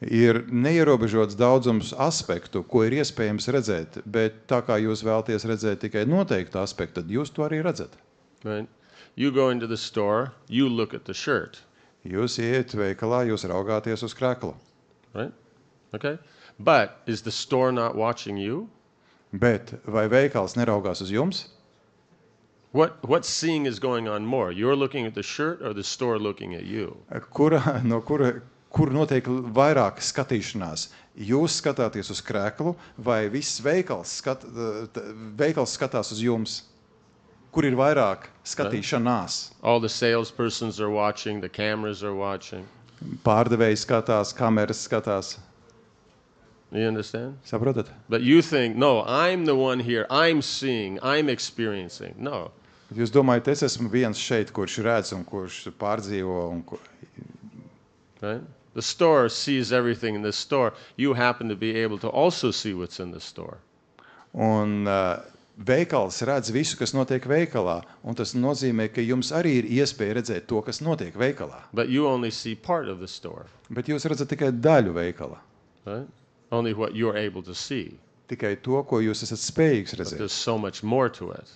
Ir neierobežots daudzums aspektu, ko ir iespējams redzēt, bet tā kā jūs vēlaties redzēt tikai noteiktu aspektu, tad jūs to arī redzat. Right? You go into the store, you look at the shirt. Jūs iet veikalā, jūs raugāties uz kreklu. Right? Okay? But is the store not watching you? Bet vai veikals neraugās uz jums? What seeing is going on more? You're looking at the shirt or the store looking at you? Kur notiek vairāk skatīšanās? Jūs skatāties uz kreklu vai viss veikals skatās uz jums? Kur ir vairāk skatīšanās? All the salespersons are watching, the cameras are watching. Pārdevēji skatās, kameras skatās. You understand? Saprotat? But you think, no, I'm the one here, I'm seeing, I'm experiencing. No. Jūs domājat, es esmu viens šeit, kurš redz un kurš pārdzīvo. Right? The store sees everything in the store. You happen to be able to also see what's in the store. Un veikals redz visu, kas notiek veikalā, un tas nozīmē, ka jums arī ir iespēja redzēt to, kas notiek veikalā. But you only see part of the store. Bet jūs redzat tikai daļu veikala. Right? Only what you're able to see. Tikai to, ko jūs esat spējīgs But redzēt. there's so much more to it.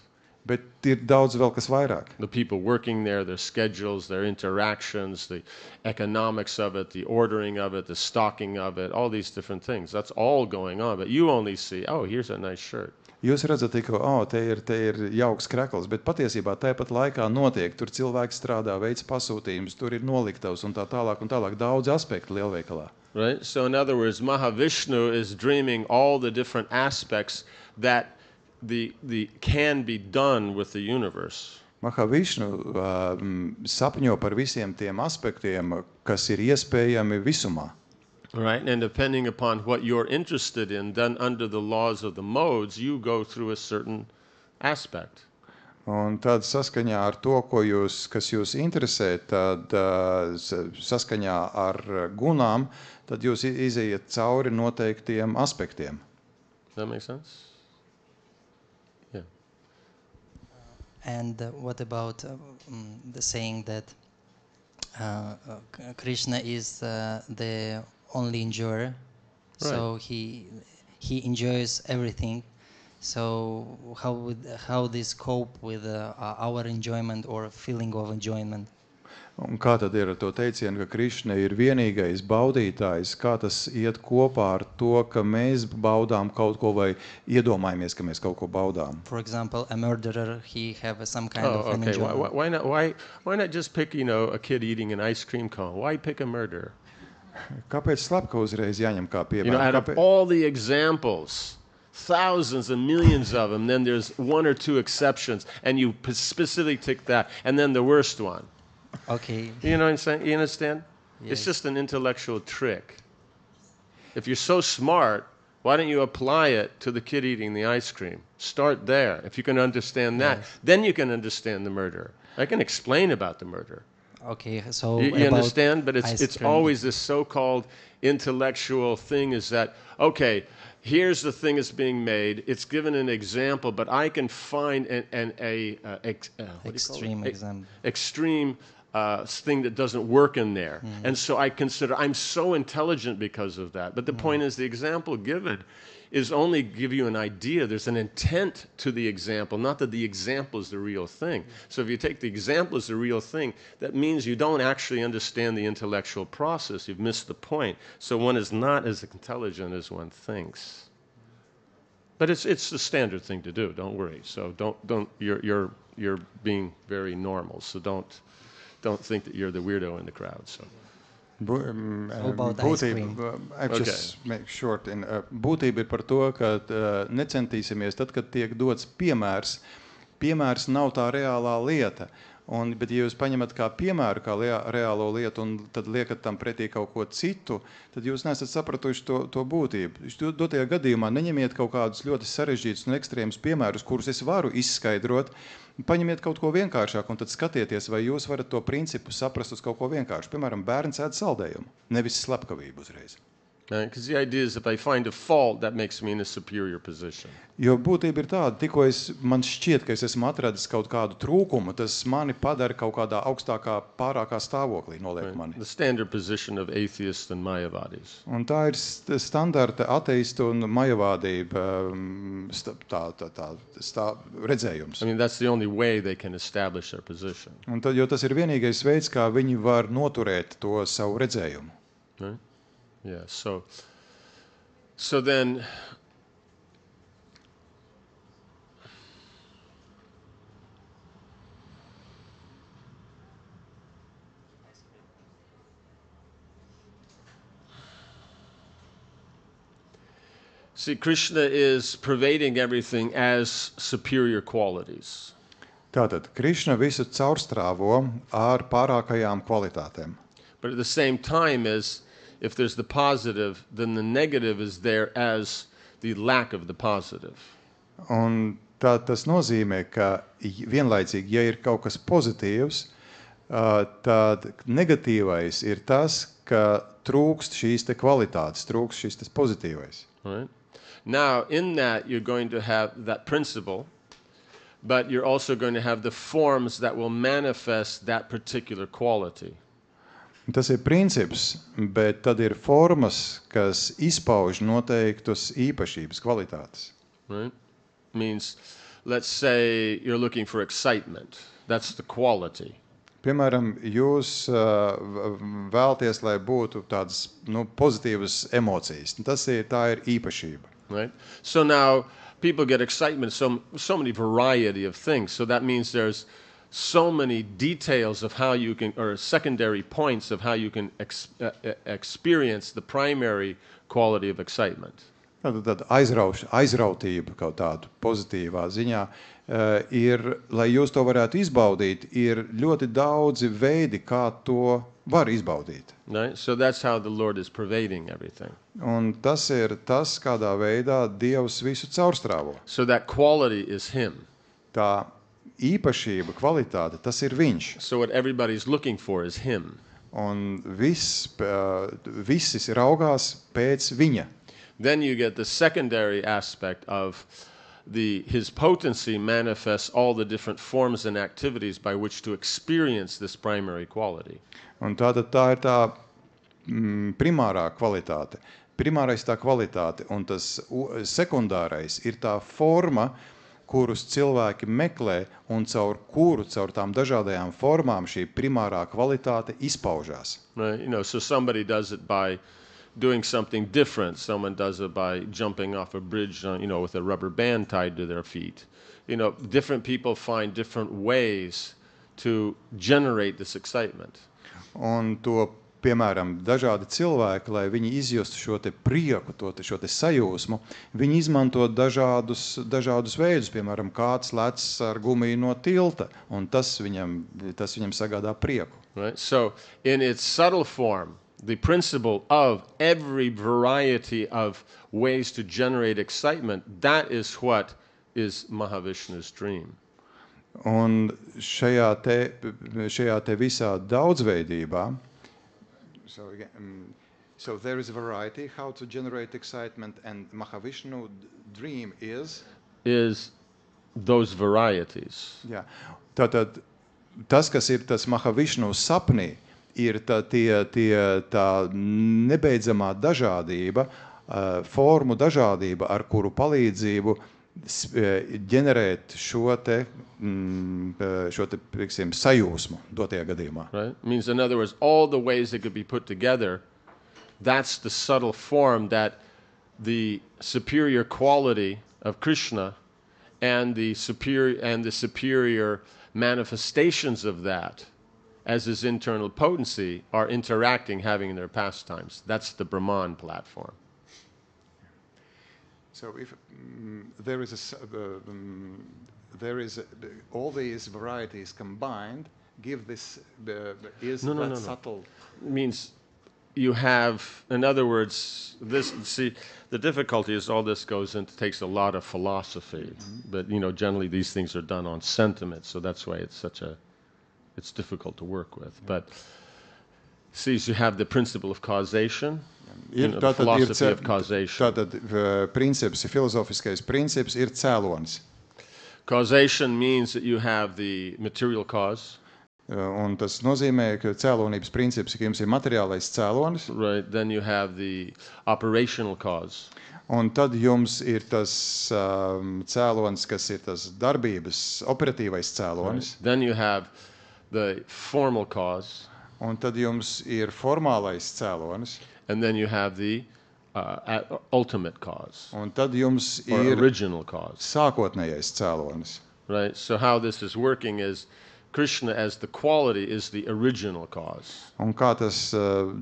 Bet ir daudz vēl kas vairāk. The people working there, their schedules, their interactions, the economics of it, the ordering of it, the stocking of it, all these different things. That's all going on. But you only see, oh, here's a nice shirt. Jūs redzat tikai, te ir jauks krekls, bet patiesībā tāpat laikā notiek. Tur cilvēki strādā, veic pasūtījumus, tur ir noliktavs un tā tālāk daudz aspektu lielveikalā. Right? So in other words, Mahavishnu is dreaming all the different aspects that the can be done with the universe. Mahavišnu sapņo par visiem tiem aspektiem, kas ir iespējami visumā. Right? And depending upon what you're interested in, then under the laws of the modes, you go through a certain aspect. Un tad saskaņā ar to, kas jūs interesē, tad saskaņā ar gunām, tad jūs iziet cauri noteiktiem aspektiem. Does that make sense? Yeah. And what about the saying that Krishna is the only enjoyer, so he enjoys everything. So how this cope with our enjoyment or feeling of enjoyment? Un kā tad ir ar to teicienu, ka Krišna ir vienīgais baudītājs? Kā tas iet kopā ar to, ka mēs baudām kaut ko vai iedomājamies, ka mēs kaut ko baudām? For example, a murderer, he have some kind of an enjoyment. Why not just pick, a kid eating an ice cream cone? Why pick a murderer? Kāpēc slepka uzreiz jāņem kā Out of piemēram? all the examples, thousands and millions of them, then there's one or two exceptions, and you specifically take that, and then the worst one. Okay. You know what I'm saying? You understand? Yes. It's just an intellectual trick. If you're so smart, why don't you apply it to the kid eating the ice cream? Start there. If you can understand that, then you can understand the murderer. I can explain about the murder. Okay, so You about understand? But ice it's cream. always this so-called intellectual thing is that, okay, here's the thing that's being made. It's given an example, but I can find Extreme example. extreme thing that doesn't work in there. And so I consider I'm so intelligent because of that. But the point is the example given is only give you an idea. There's an intent to the example, not that the example is the real thing. So if you take the example as the real thing, that means you don't actually understand the intellectual process. You've missed the point. So one is not as intelligent as one thinks. But it's the standard thing to do. Don't worry. So don't you're being very normal. So don't think that you're the weirdo in the crowd. So How about ice cream? I just make short. Būtība ir par to, ka necentīsimies tad, kad tiek dots piemērs. Piemērs nav tā reālā lieta. Bet, ja jūs paņemat kā piemēru, kā reālo lietu, un tad liekat tam pretī kaut ko citu, tad jūs nesat sapratuši to būtību. Dotajā gadījumā neņemiet kaut kādus ļoti sarežģītus un ekstrēmus piemērus, kurus es varu izskaidrot. Paņemiet kaut ko vienkāršāku un tad skatieties, vai jūs varat to principu saprast uz kaut ko vienkāršu. Piemēram, bērns ēd saldējumu, nevis slepkavību uzreiz. Because the idea is if I find a fault, that makes me in a superior position. Jo būtība ir tāda, tikko man šķiet, ka es esmu atradis kaut kādu trūkumu, tas mani padara kaut kādā augstākā, pārākā stāvoklī, noliek mani. The standard position of atheists and Mayavadis. Un tā ir standarta ateistu un majavādība redzējums. I mean, that's the only way they can establish their position. Un tad, jo tas ir vienīgais veids, kā viņi var noturēt to savu redzējumu. Right? Yeah, so then see, Krishna is pervading everything as superior qualities. Tātad, Krišna visu caurstrāvo ar pārākajām kvalitātēm. But at the same time if there's the positive, then the negative is there as the lack of the positive. Un tas nozīmē, ka vienlaicīgi, ja ir kaut kas pozitīvs, tad negatīvais ir tas, ka trūkst šīs te kvalitātes, trūkst šīs te pozitīvais. Right? Now, in that, you're going to have that principle, but you're also going to have the forms that will manifest that particular quality. Tas ir princips, bet tad ir formas, kas izpauž noteiktus īpašības, kvalitātes. Right? Means, let's say you're looking for excitement. That's the quality. Piemēram, jūs vēlties, lai būtu tādas pozitīvas emocijas. Tā ir īpašība. Right? So now people get excitement, so many variety of things. So that means there's so many details of how you can, or secondary points of how you can experience the primary quality of excitement. Tad aizrautība kaut tādu pozitīvā ziņā ir, lai jūs to varētu izbaudīt, ir ļoti daudzi veidi, kā to var izbaudīt. Right? So that's how the Lord is pervading everything. Un tas ir tas, kādā veidā Dievs visu caurstrāvo. So that quality is Him. Tā īpašība, kvalitāte, tas ir viņš. So what everybody's looking for is Him. Un visi raugās pēc viņa. Then you get the secondary aspect of his potency manifests all the different forms and activities by which to experience this primary quality. Un tā ir tā primārā kvalitāte. Primārais tā kvalitāte, un tas sekundārais ir tā forma, kurus cilvēki meklē, un caur tām dažādajām formām šī primārā kvalitāte izpaužās. Right? So somebody does it by doing something different. Someone does it by jumping off a bridge, with a rubber band tied to their feet. Different people find different ways to generate this excitement. Un to, piemēram, dažādi cilvēki, lai viņi izjustu šo te prieku, šo te sajūsmu, viņi izmanto dažādus veidus, piemēram, kāds lec ar gumiju no tilta, un tas viņam sagādā prieku. Right? So, in its subtle form, the principle of every variety of ways to generate excitement, that is what is Mahavishnu's dream. Un šajā te visā daudzveidībā, so there is a variety how to generate excitement, and Mahavishnu dream is those varieties. Jā. Tātad tas, kas ir tas Mahavishnu sapnī, ir tā nebeidzamā dažādība, formu dažādība, ar kuru palīdzību ģenerēt šo te sajūsmu dotajā gadījumā. Right? Means, in other words, all the ways that could be put together, that's the subtle form that the superior quality of Krishna and the superior manifestations of that as his internal potency are interacting, having their pastimes. That's the Brahman platform. So if there is all these varieties combined, give this No. subtle. Means you have, in other words, the difficulty is all this takes a lot of philosophy, but generally these things are done on sentiment, so that's why it's difficult to work with. But you have the principle of causation, the philosophy of causation. Tātad princips, filozofiskais princips ir cēlonis. Causation means that you have the material cause. Un tas nozīmē, ka cēlonības princips, ka jums ir materiālais cēlonis. Right, then you have the operational cause. Un tad jums ir tas cēlonis, kas ir tas darbības operatīvais cēlonis. Right. Then you have the formal cause. Un tad jums ir formālais cēlonis. And then you have the ultimate cause. Un tad jums or ir original cause. Sākotnējais cēlonis. Right, so how this is working is Krishna as the quality is the original cause. Un kā tas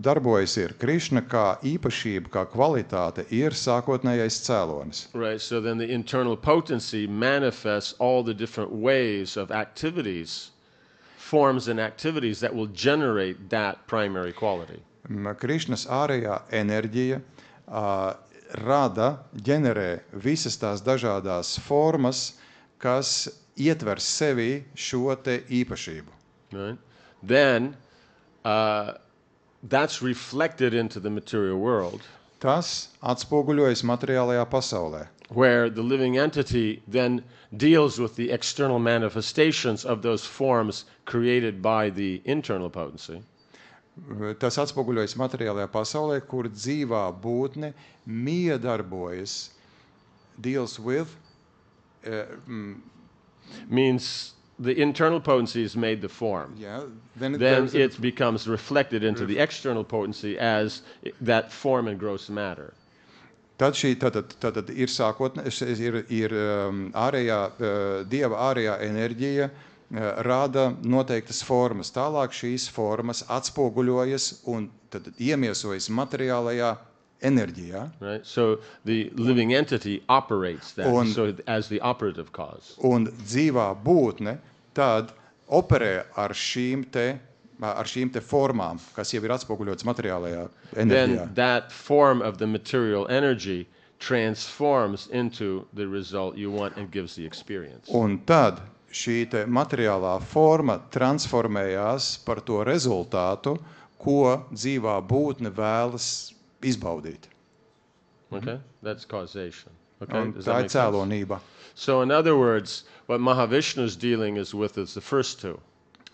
darbojas ir Krišna kā īpašība, kā kvalitāte ir sākotnējais cēlonis. Right, so then the internal potency manifests all the different ways of activities, forms and activities that will generate that primary quality. Krišnas ārējā enerģija ģenerē visas tās dažādās formas, kas ietver sevi šo te īpašību. Right? Then that's reflected into the material world. Tas atspoguļojas materiālajā pasaulē. Where the living entity then deals with the external manifestations of those forms created by the internal potency. Tas atspoguļojas materiālajā pasaulē, kur dzīvā būtne miedarbojas, deals with, means the internal potency is made the form. Yeah, then it becomes reflected into the external potency as that form and gross matter. Tad tātad ir Dieva ārējā enerģija rāda noteiktas formas. Tālāk šīs formas atspoguļojas un tad iemiesojas materiālajā enerģijā. Right? So the living entity operates that as the operative cause. Un dzīvā būtne tad operē ar šīm te formām, kas jau ir atspoguļotas materiālajā enerģijā. Then that form of the material energy transforms into the result you want and gives the experience. Un tad šī te materiālā forma transformējās par to rezultātu, ko dzīvā būtne vēlas izbaudīt. Okay, that's causation. Okay, Un tā ir cēlonība. So in other words, what Mahavishnu is dealing with is the first two.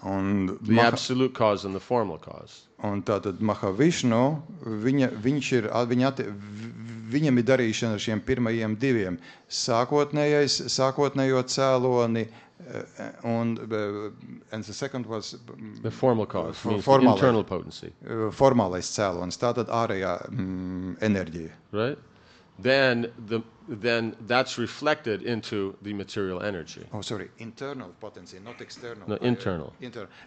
The absolute cause and the formal cause. Un tātad Mahavišnu, viņam ir darīšana ar šiem pirmajiem diviem. Sākotnējo cēloni, and the second was the formal cause, means the internal potency. Formālais cēlonis, tātad ārējā enerģija. Right? Then that's reflected into the material energy. Oh, sorry, internal potency, not external. No, internal.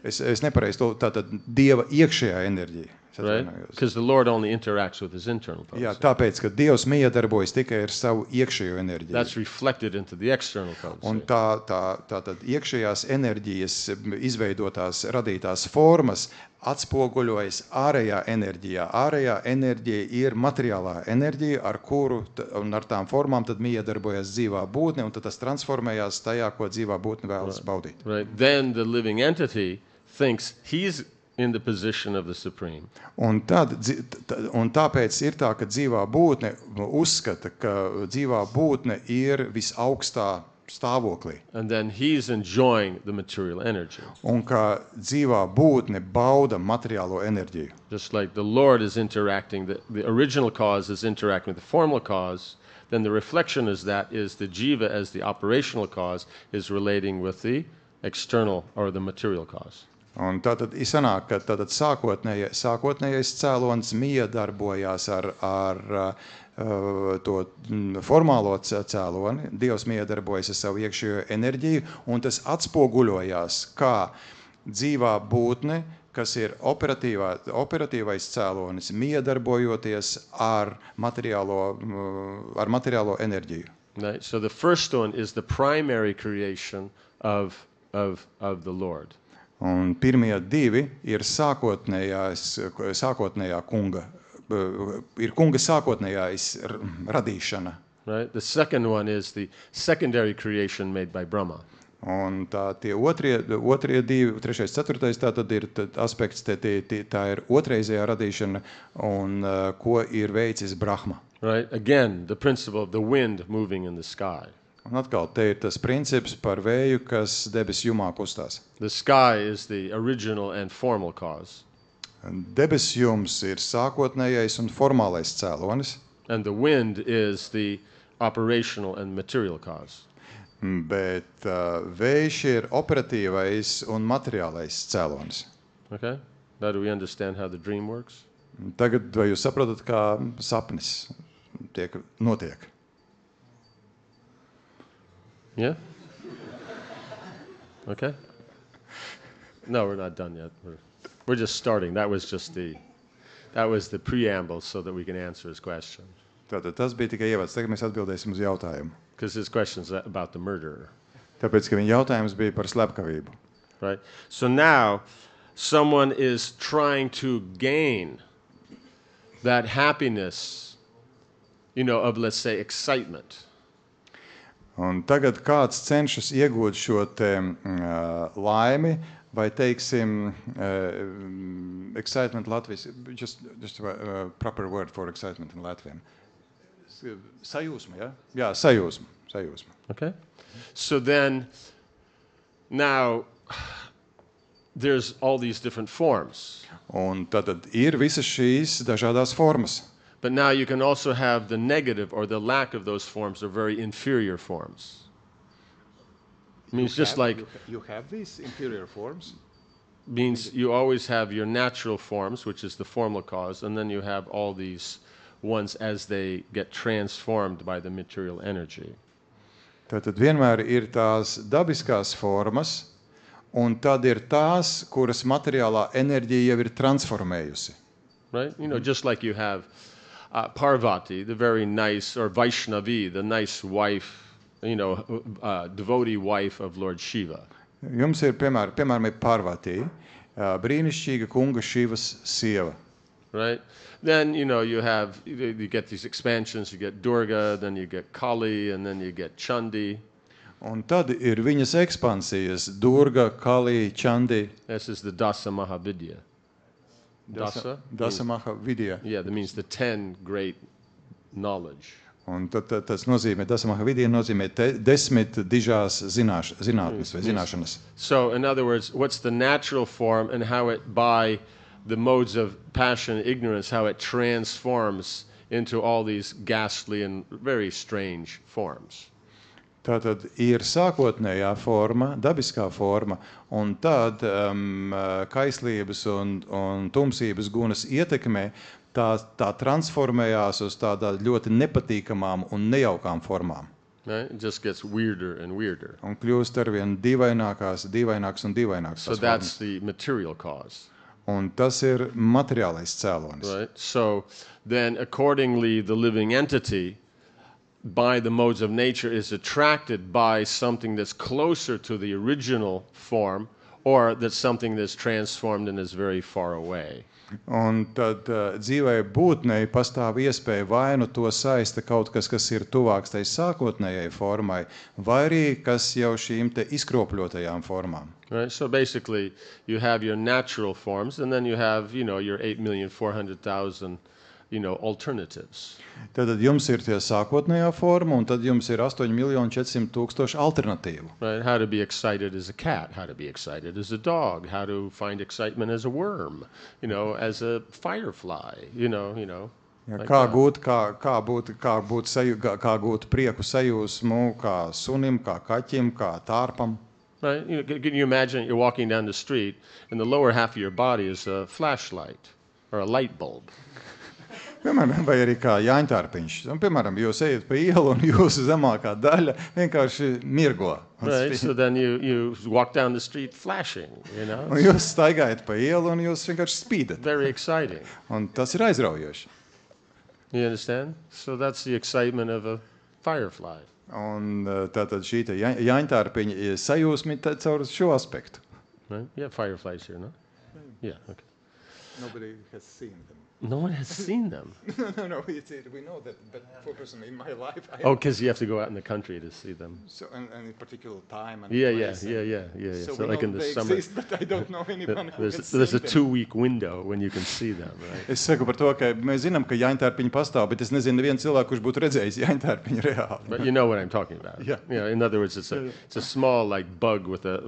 Es nepareizi to, tātad Dieva iekšējā enerģija. Right? Because the Lord only interacts with his internal potency. Jā, tāpēc, ka Dievs miedarbojas tikai ar savu iekšējo enerģiju. That's reflected into the external potency. Un tātad iekšējās enerģijas izveidotās, radītās formas atspoguļojas ārējā enerģijā. Ārējā enerģija ir materiālā enerģija, ar kuru un ar tām formām tad miedarbojas dzīvā būtne, un tad tas transformējās tajā, ko dzīvā būtne vēlas baudīt. Right. Then the living entity thinks he's in the position of the supreme. Un tāpēc ir tā, ka dzīvā būtne uzskata, ka dzīvā būtne ir visaugstā stāvoklī. And then he's enjoying the material energy. Un ka dzīvā būtne bauda materiālo enerģiju. Just like the Lord is interacting, the original cause is interacting with the formal cause, then the reflection is the jiva as the operational cause is relating with the external or the material cause. Un tātad sanāk, ka tātad sākotnējais cēlonis miedarbojās ar to formālo cēloni, Dievs miedarbojas ar savu iekšējo enerģiju, un tas atspoguļojās kā dzīvā būtne, kas ir operatīvais cēlonis, miedarbojoties ar materiālo enerģiju. Right? So the first one is the primary creation of the Lord. Un pirmie divi ir sākotnējā kunga, ir kunga sākotnējais radīšana. Right? The second one is the secondary creation made by Brahma. Un tie otrie divi, trešais, ceturtais, tā tad ir aspekts, tā ir otrreizējā radīšana, un ko ir veicis Brahma. Right? Again, the principle of the wind moving in the sky. Un atkal, te ir tas princips par vēju, kas debes jumā kustās. The sky is the original and formal cause. Debes jums ir sākotnējais un formālais cēlonis, And the wind is the operational and material cause. bet vējš ir operatīvais un materiālais cēlonis. Okay? Now do we understand how the dream works? Tagad vai jūs saprotat, kā sapnis notiek? Yeah? Okay? No, we're not done yet. We're just starting. That was the preamble so that we can answer his question. Tātad tas bija tikai ievads. Tagad mēs atbildēsim uz jautājumu. Because his question is about the murderer. Tāpēc, ka viņa jautājums bija par slepkavību. Right? So now someone is trying to gain that happiness, of, let's say, excitement. Un tagad kāds cenšas iegūt šo te laimi, vai teiksim, excitement Latvijas, just a proper word for excitement in Latvian. Sajūsma, ja? Jā, sajūsma. Okay? So then, now, there's all these different forms. Un tad ir visas šīs dažādās formas. But now you can also have the negative or the lack of those forms or very inferior forms. I mean, it's just like... You have these inferior forms? Means you always have your natural forms, which is the formal cause, and then you have all these ones as they get transformed by the material energy. Tātad vienmēr ir tās dabiskās formas, un tad ir tās, kuras materiālā enerģija jau ir transformējusi. Right? Just like you have Parvati, the very nice, or Vaishnavi, the nice wife, devotee wife of Lord Shiva. Jums ir, piemēram, ir Parvati, brīnišķīga kunga Šivas sieva. Right? Then, you get these expansions, you get Durga, then you get Kali, and then you get Chandi. Un tad ir viņas ekspansijas, Durga, Kali, Chandi. This is the Dasa Mahavidya. Dasa Mahavidya. Yeah, that means the 10 great knowledge. Un tad tas nozīmē, Dasa Mahavidya nozīmē 10 dižās zinātnes vai zināšanas. So, in other words, what's the natural form and how it, by the modes of passion and ignorance, how it transforms into all these ghastly and very strange forms. Tātad ir sākotnējā forma, dabiskā forma, un tad kaislības un tumsības gunas ietekmē tā transformējās uz tādā ļoti nepatīkamām un nejaukām formām. Right? It just gets weirder and weirder. Un kļūst arvien dīvaināks un dīvaināks. So that's the material cause. Un tas ir materiālais cēlonis. Right? So then accordingly the living entity by the modes of nature is attracted by something that's closer to the original form or that's something that's transformed and is very far away. Un tad dzīvē būtnei pastāv iespēja vai nu to saista kaut kas ir tuvāks tai sākotnējai formai, vai arī kas jau šīm te izkropļotajām formām. Right? So basically you have your natural forms and then you have, your 8,400,000 alternatives. Tad jums ir tie sākotnējā forma, un tad jums ir 8,400,000 alternatīvu. Right? How to be excited as a cat, how to be excited as a dog, how to find excitement as a worm, as a firefly, Ja, like kā gūt prieku sajūsmu, kā sunim, kā kaķim, kā tārpam. Right? Can you imagine you're walking down the street and the lower half of your body is a flashlight or a light bulb? Piemēram, vai arī kā Jāņtārpiņš. Un, piemēram, jūs ejat pa ielu un jūsu zemākā daļa vienkārši mirgo. Right? So then you walk down the street flashing, you know? Un jūs staigājat pa ielu un jūs vienkārši spīdat. Very exciting. Un tas ir aizraujoši. You understand? So that's the excitement of a firefly. Un tātad šī te Jāņtārpiņa sajūsmi caur šo aspektu. Right? Yeah, fireflies here, no? Yeah, okay. Nobody has seen them. No one has seen them. No, we know that, but for person in my life, Oh, because you have to go out in the country to see them. So, and in particular time and Yeah. place. So we like know in the they summer. exist, but I don't know anyone who has There's a seen them. 2-week window when you can see them, right? Es saku par to, ka mēs zinām, ka Jāņtārpiņa pastāv, bet es nezinu nevienu cilvēku, kurš būtu redzējis Jāņtārpiņu reāli. But you know what I'm talking about. Yeah. You know, in other words, it's a small like bug with a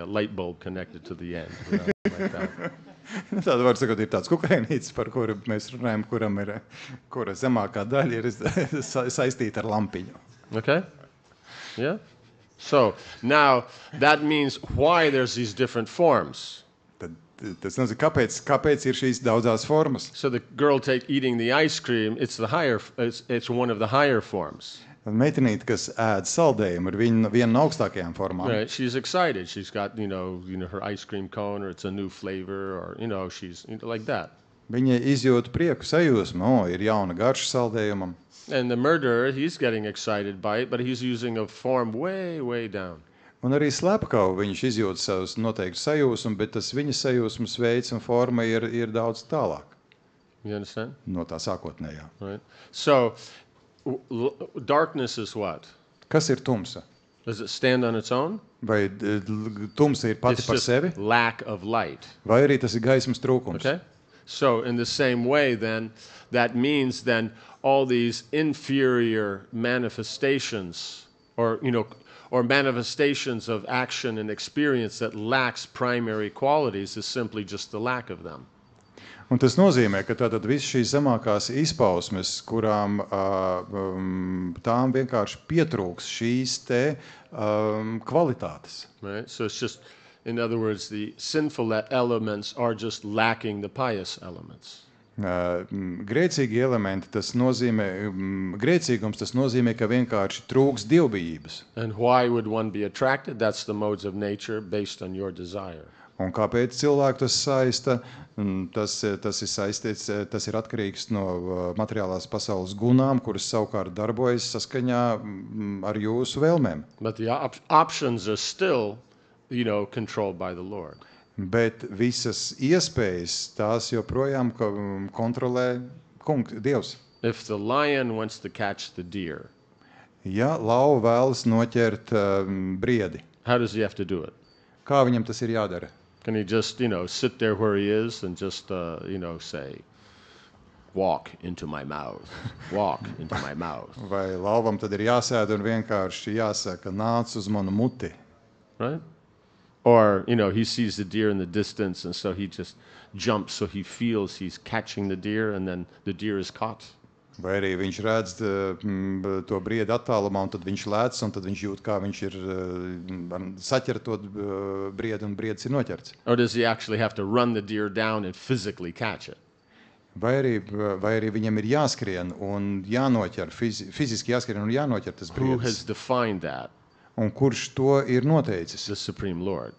light bulb connected to the end. You know, like that. Tāda var sakot, ir tāds kukurēnītis, par kuru mēs runājam, kura zemākā daļa ir saistīta ar lampiņu. Okay? Yeah? So now that means why there's these different forms. Tad tas nozīmē, kāpēc ir šīs daudzās formas. So the girl eating the ice cream, it's one of the higher forms. Meitenīte, kas ēd saldējumu, ir viena no augstākajām formām. Right? She's excited. She's got, you know, her ice cream cone, or it's a new flavor, or, you know, she's like that. Viņa izjūt prieku sajūsmu, ir jauna garša saldējumam. And the murderer, he's getting excited by it, but he's using a form way, way down. Un arī slepkava viņš izjūt savus noteiktu sajūsmu, bet tas viņa sajūsmas veids un forma ir daudz tālāk You understand? no tā sākotnējā. Right? So darkness is what? Kas ir tumsa? Does it stand on its own? Vai tumsa ir pati It's par just sevi, lack of light. vai arī tas ir gaismas trūkums? Okay? So in the same way then, that means then all these inferior manifestations or manifestations of action and experience that lacks primary qualities is simply just the lack of them. Un tas nozīmē, ka tātad visas šīs zemākās izpausmes, kurām tām vienkārši pietrūks šīs te kvalitātes. Right? So it's just, in other words, the sinful elements are just lacking the pious elements. Grēcīgi elementi, tas nozīmē, grēcīgums tas nozīmē, ka vienkārši trūks dievbijības. And why would one be attracted? That's the modes of nature based on your desire. Un kāpēc cilvēku tas saista? Tas ir saistīts, tas ir atkarīgs no materiālās pasaules gunām, kuras savukārt darbojas saskaņā ar jūsu vēlmēm. But the options are still, you know, controlled by the Lord. Bet visas iespējas tās joprojām kontrolē Dievs. If the lion wants to catch the deer, Ja lauva vēlas noķert briedi, how does he have to do it? kā viņam tas ir jādara? Can he just, you know, sit there where he is and just, you know, say, walk into my mouth, walk into my mouth, Vai lauvam tad ir jāsēd un vienkārši jāsaka, nāc uz manu muti? right? Or, you know, he sees the deer in the distance and so he just jumps so he feels he's catching the deer and then the deer is caught. Vai arī viņš redz to briedi attālumā un tad viņš lēc un tad viņš jūt, kā viņš ir saķer to briedi un briedis ir noķerts. Or does he actually have to run the deer down and physically catch it? Vai arī viņam ir jāskrien un jānoķer, fiziski jāskrien un jānoķer tas Who has briedis. defined that? Un kurš to ir noteicis? The Supreme Lord.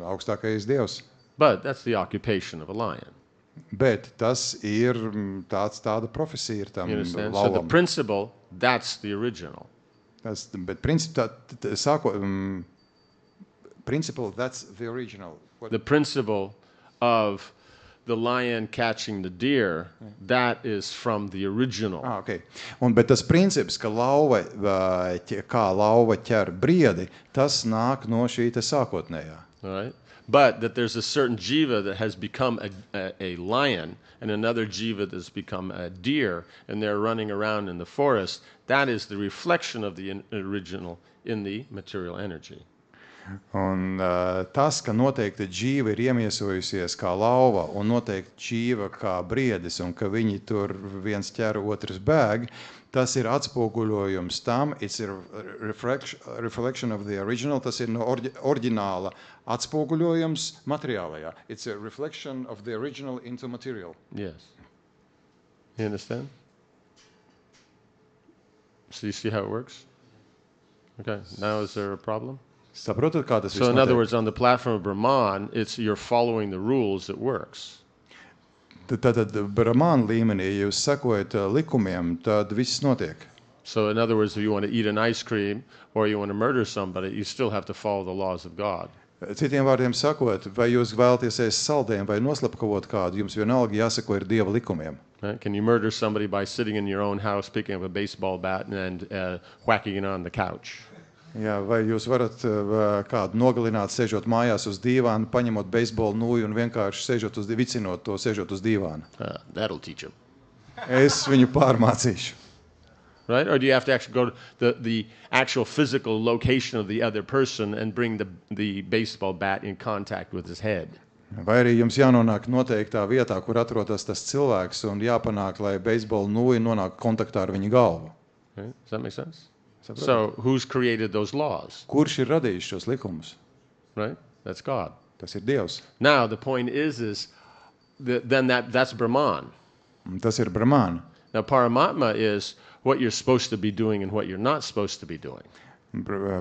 Augstākais Dievs. But that's the occupation of a lion. Bet tas ir tāda profesija ir tam You understand? So the lauvam. principle, that's the original. Bet principle, that's the original. The principle of the lion catching the deer, that is from the original. Okay. Bet tas princips, ka lauva ķer briedi, tas nāk no šī te sākotnējā. All right? But that there's a certain jiva that has become a lion and another jiva that's become a deer and they're running around in the forest, that is the reflection of the original in the material energy. Un tas, ka noteikti dzīve ir iemiesojusies kā lauva un noteikti dzīve kā briedis un ka viņi tur viens ķer, otrs bēg, tas ir atspoguļojums tam, it's a reflection of the original, tas ir no oriģināla atspoguļojums materiālajā. It's a reflection of the original into material. Yes. You understand? So you see how it works? Okay, now is there a problem? Saprotat, kā tas So viss in other notiek? words, on the platform of Brahman, it's you're following the rules that works. Tātad Brahmāna līmenī, ja jūs sekojat likumiem, tad viss notiek. So in other words, if you want to eat an ice cream or you want to murder somebody, you still have to follow the laws of God. Citiem vārdiem sakot, vai jūs vēlaties ēst saldējumu vai noslapkavot kādu, jums vienalga jāseko ir Dieva likumiem. Right? Can you murder somebody by sitting in your own house, picking up a baseball bat and whacking it on the couch? Jā, vai jūs varat kādu nogalināt, sēžot mājās uz dīvāna, paņemot beisbolu nūju un vienkārši sēžot uz, vicinot to, sēžot uz dīvāna? That'll teach him. Es viņu pārmācīšu. Right? Or do you have to actually go to the actual physical location of the other person and bring the baseball bat in contact with his head? Vai arī jums jānonāk noteiktā vietā, kur atrodas tas cilvēks, un jāpanāk, lai beisbolu nūja nonāk kontaktā ar viņa galvu? Right? Does that make sense? Saprotat? So who's created those laws? Kurš ir radījis šos likumus? Right? That's God. Tas ir Dievs. Now the point is then that's Brahman. Un tas ir Brahmāna. Now Paramatma is what you're supposed to be doing and what you're not supposed to be doing.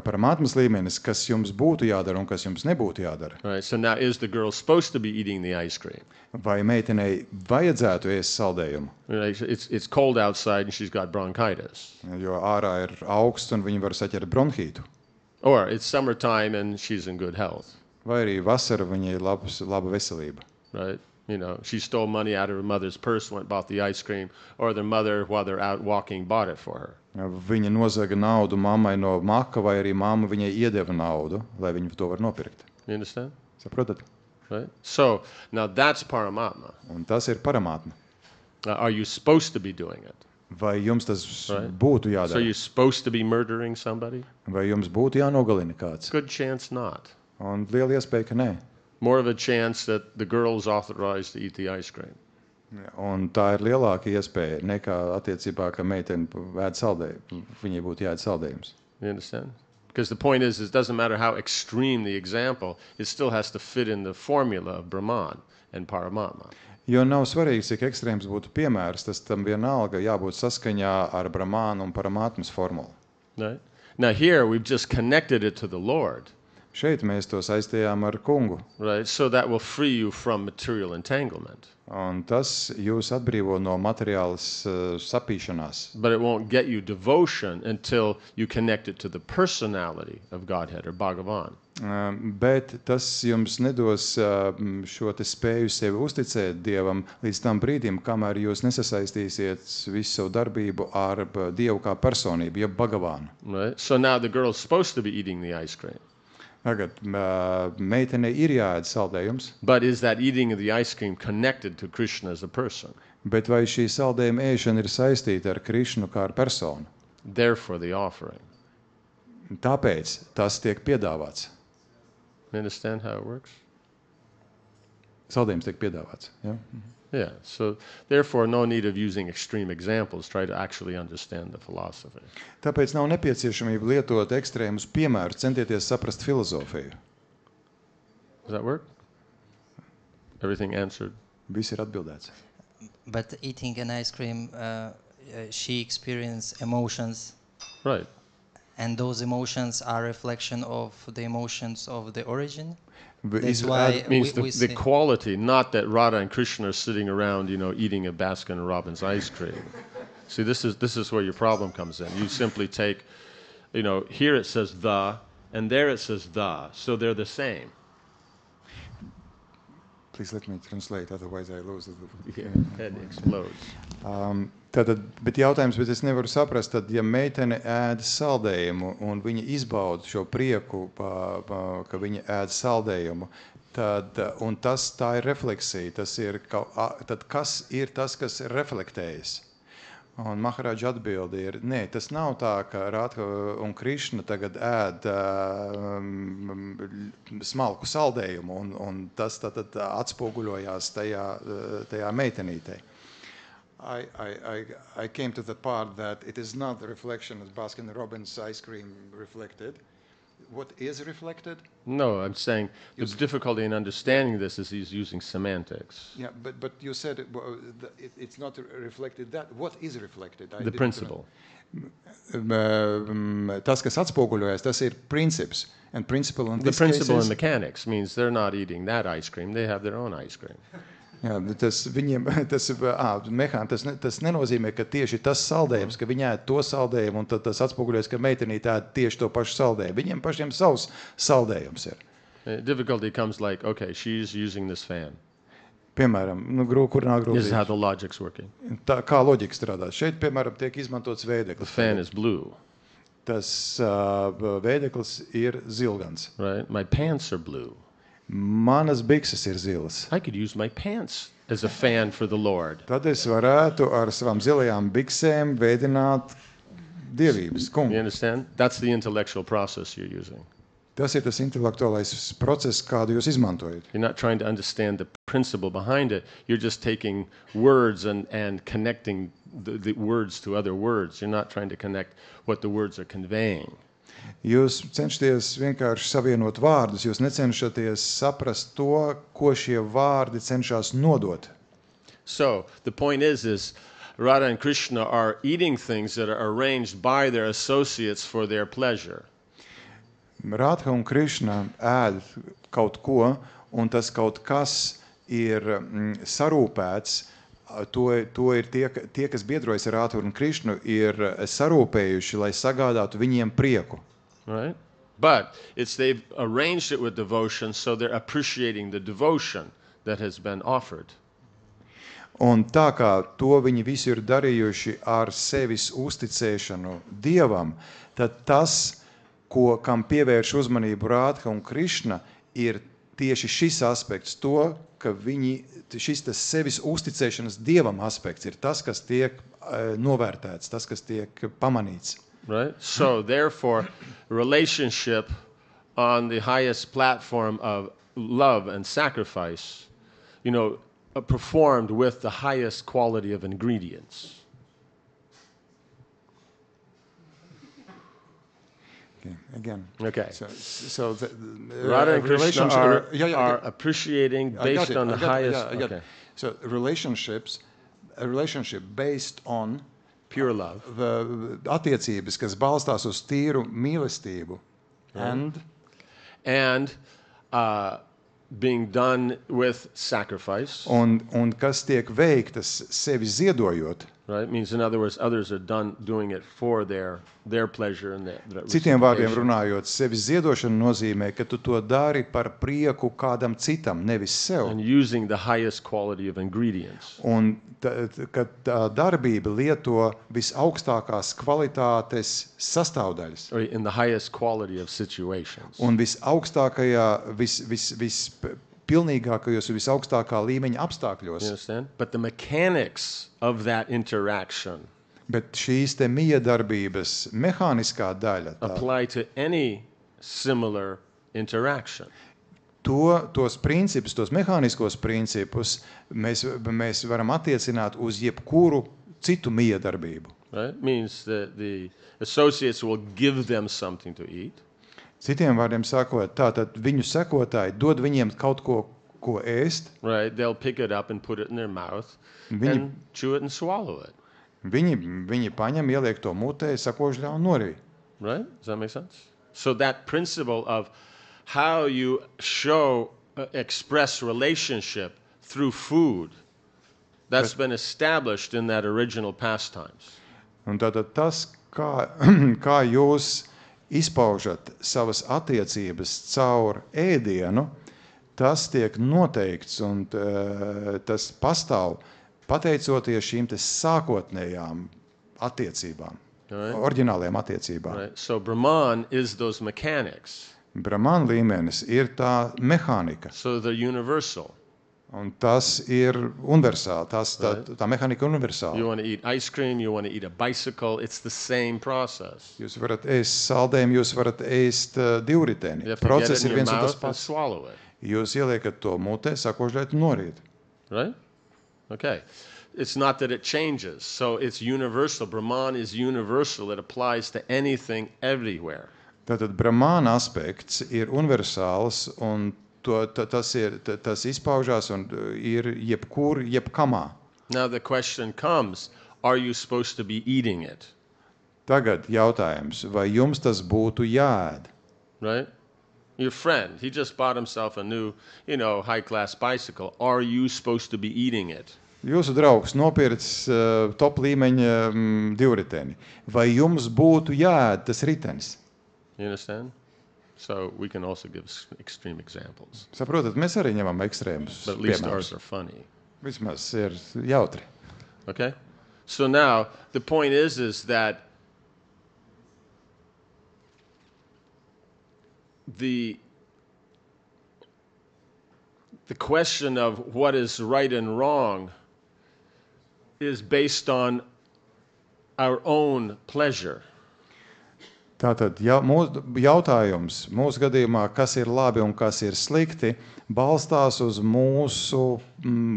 Paramātmas līmenis, kas jums būtu jādara un kas jums nebūtu jādara. Right? So now is the girl supposed to be eating the ice cream? Vai meitenei vajadzētu ēst saldējumu? Right? It's cold outside and she's got bronchitis. Jo ārā ir augsts un viņi var saķert bronhītu. Or it's summertime and she's in good health. Vai arī vasara viņai ir laba veselība. Right? You know, she stole money out of her mother's purse, went bought the ice cream, or their mother, while they're out walking, bought it for her. Viņa nozaga naudu mammai no maka, vai arī mamma viņai iedeva naudu, lai viņa to var nopirkt. You understand? Saprotat? Right? So now that's Paramatma. Un tas ir paramātma. Are you supposed to be doing it? Vai jums tas Right. būtu So jādara? you're supposed to be murdering somebody? Vai jums būtu jānogalina kāds? Good chance not. Un liela iespēja, ka nē. More of a chance that the girl is authorized to eat the ice cream. Un tā ir lielāka iespēja nekā attiecībā, ka meitene ēd saldējumu. Viņai būtu jāēd saldējums. You understand? Because the point is, it doesn't matter how extreme the example, it still has to fit in the formula of Brahman and Paramatma. Jo nav svarīgi, cik ekstrēms būtu piemērs, tas tam vienalga jābūt saskaņā ar Brahmānu un Paramātmas formulu. Right? Now here we've just connected it to the Lord, Šeit mēs to saistījām ar kungu. right? So that will free you from material entanglement. Un tas jūs atbrīvo no materiālas sapīšanās. But it won't get you devotion until you connect it to the personality of Godhead or Bhagavan. Bet tas jums nedos šo te spēju sevi uzticēt Dievam līdz tam brīdim, kamēr jūs nesasaistīsiet visu savu darbību ar Dievu kā personību, jeb Bhagavānu. Right? So now the girl's supposed to be eating the ice cream. Tagad meitenei ir jāēd saldējums, But is that eating of the ice cream connected to Krishna as a person? bet vai šī saldējuma ēšana ir saistīta ar Krišnu kā ar personu? Therefore the offering. Tāpēc tas tiek piedāvāts. You understand how it works? Saldējums tiek piedāvāts. Ja? Yeah. So therefore no need of using extreme examples. Try to actually understand the philosophy. Tāpēc nav nepieciešamība lietot ekstrēmus piemērus, centieties saprast filozofiju. Does that work? Everything answered? Viss ir atbildēts. But eating an ice cream, she experienced emotions, Right. and those emotions are reflection of the emotions of the origin. Is That's why It means we the say- quality, not that Radha and Krishna are sitting around, you know, eating a Baskin Robbins ice cream. See, this is where your problem comes in. You simply take, you know, here it says the, and there it says the, so they're the same. Please let me translate, otherwise I lose the... Head explodes. Tātad, bet jautājums, bet es nevaru saprast, tad, ja meitene ēd saldējumu un viņa izbauda šo prieku, ka viņa ēd saldējumu, tad, un tā ir refleksija, tad kas ir tas, kas reflektējas? Un Maharāģa atbildi ir, nē, tas nav tā, ka Radha un Krišna tagad ēd smalku saldējumu, un tas tad atspoguļojās tajā meitenītei. I came to the part that it is not the reflection of Baskin Robbins ice cream reflected. What is reflected? No, I'm saying the difficulty in understanding this is he's using semantics. Yeah, but you said it's not reflected that. What is reflected? The principle. Tas, kas atspoguļojas, tas ir princips. And principle in The this principle case in is, mechanics means they're not eating that ice cream. They have their own ice cream. jā, tas viņiem, tas nenozīmē, ka tieši tas saldējums, ka viņi ēd to saldējumu, un tad tas atspoguļojas, ka meitenīte ēd tieši to pašu saldējumu. Viņiem pašiem savs saldējums ir. Difficulty comes like, okay, she's using this fan. Piemēram, kurinā This is how grūtības. the logic's working. Tā, kā loģika strādā? Šeit, piemēram, tiek izmantots The vēdeklis. fan is blue, Tas vēdeklis ir zilgans. right? My pants are blue. Manas bikses ir zilas. I could use my pants as a fan for the Lord. Tad es varētu ar savām zilajām biksēm veidināt dievības You kungu. understand? That's the intellectual process you're using. Tas ir tas intelektuālais process, kādu jūs izmantojat. You're not trying to understand the principle behind it. You're just taking words and connecting the words to other words. You're not trying to connect what the words are conveying. Jūs cenšaties vienkārši savienot vārdus, jūs necenšaties saprast to, ko šie vārdi cenšas nodot. So the point is Radha and Krishna are eating things that are arranged by their associates for their pleasure. Radha un Krišna ēd kaut ko, un tas kaut kas ir sarūpēts. To ir tie, kas biedrojas ar Radhu un Krišnu, ir sarūpējuši, lai sagādātu viņiem prieku. Right? But they've arranged it with devotion, so they're appreciating the devotion that has been offered. Un tā kā to viņi visu ir darījuši ar sevis uzticēšanu Dievam, tad tas, kam pievērš uzmanību Radha un Krišna, ir tieši šis aspekts, to, ka šis tas sevis uzticēšanas Dievam aspekts ir tas, kas tiek novērtēts, tas, kas tiek pamanīts. Right? So therefore, relationship on the highest platform of love and sacrifice, performed with the highest quality of ingredients. Okay, again. Okay. So the Radha and Krishna relationship are appreciating based on the highest. I got Okay. it. So a relationship based on Pure love. Attiecības, kas balstās uz tīru mīlestību. And being done with sacrifice. Un kas tiek veiktas sevi ziedojot. Right? Means, in other words, others are doing it for their pleasure and their Citiem vārdiem runājot, sevi ziedošana nozīmē, ka tu to dari par prieku kādam citam, nevis sev. and using the highest quality of ingredients. Un kad tā darbība lieto visaugstākās kvalitātes sastāvdaļas. Or in the highest quality of situations. Un visaugstākajā, pilnīgākajos un visaugstākā līmeņa You apstākļos. understand? But the mechanics of that interaction Bet šīs te miedarbības mehāniskā daļa, apply to any similar interaction. tos principus, tos mehāniskos principus mēs varam attiecināt uz jebkuru citu miedarbību. Right? Means that the associates will give them something to eat. Citiem vārdiem sakot, tātad viņu sekotāji dod viņiem kaut ko ēst. Right? They'll pick it up and put it in their mouth Viņi- and chew it and swallow it. Viņi paņem, ieliek to mutē, sakožļā un norī. Right? Does that make sense? So that principle of how you express relationship through food, that's been established in that original pastimes. Un tātad tas, kā jūs izpaužat savas attiecības caur ēdienu, tas tiek noteikts un tas pastāv pateicoties šīm te sākotnējām attiecībām, Right? oriģinālajām attiecībām. Right? So Brahman is those mechanics. Brahman līmenis ir tā mehānika, So they're universal. un tas ir universāli, tā mehānika ir You universāla. want to eat ice cream, you want to eat a bicycle, it's the same process. Jūs varat ēst saldējumu, jūs varat ēst divriteni. You have to get it Process in ir your viens un tas mouth and pats. swallow it. Jūs ieliekat to mutē, sakožļēt un norīt. Right? Okay. It's not that it changes. So it's universal. Brahman is universal. It applies to anything everywhere. Tātad Brahmāna aspekts ir universāls un tas izpaužās un ir jebkamā. Now the question comes, are you supposed to be eating it? Tagad jautājums, vai jums tas būtu jāēd? Right? Your friend, he just bought himself a new, high-class bicycle. Are you supposed to be eating it? Jūsu draugs nopircis top līmeņa divriteni. Vai jums būtu jāēd tas ritenis? You understand? So we can also give extreme examples. Saprotat, mēs arī ņemam ekstrēmus But at least piemērus. ours are funny. Vismaz ir jautri. Okay? So now, the point is that the question of what is right and wrong is based on our own pleasure. Tātad mūsu jautājums, mūsu gadījumā, kas ir labi un kas ir slikti, balstās uz mūsu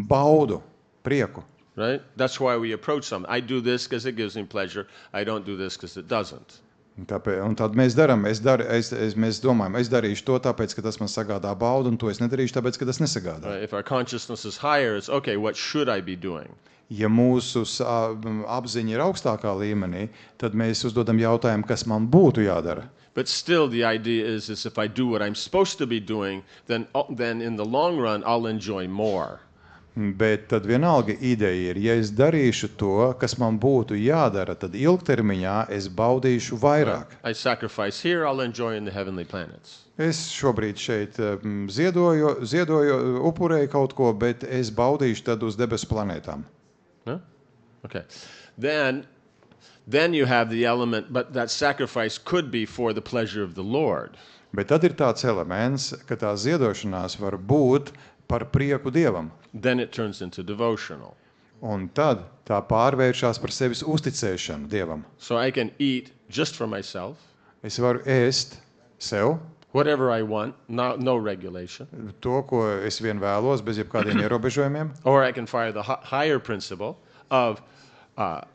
baudu, prieku. Right? That's why we approach something. I do this because it gives me pleasure. I don't do this because it doesn't. Un tad mēs darām, mēs domājam, es darīšu to tāpēc, ka tas man sagādā baudu, un to es nedarīšu tāpēc, ka tas nesagādā. Right? If our consciousness is higher, it's okay, what should I be doing? Ja mūsu apziņa ir augstākā līmenī, tad mēs uzdodam jautājumu, kas man būtu jādara. But still, the idea is if I do what I'm supposed to be doing, then in the long run, I'll enjoy more. Bet tad vienalga ideja ir, ja es darīšu to, kas man būtu jādara, tad ilgtermiņā es baudīšu vairāk. I sacrifice here, I'll enjoy in the heavenly planets. Es šobrīd šeit ziedoju, upurēju kaut ko, bet es baudīšu tad uz debesu planētām. No? Okay. Then you have the element, but that sacrifice could be for the pleasure of the Lord. Bet tad ir tāds elements, ka tā ziedošanās var būt par prieku Dievam. Then it turns into devotional. Un tad tā pārvēršas par sevis uzticēšanu Dievam. So I can eat just for myself, Es varu ēst sev whatever I want, no regulation. to, ko es vien vēlos, bez jebkādiem ierobežojumiem. Or I can follow the higher principle of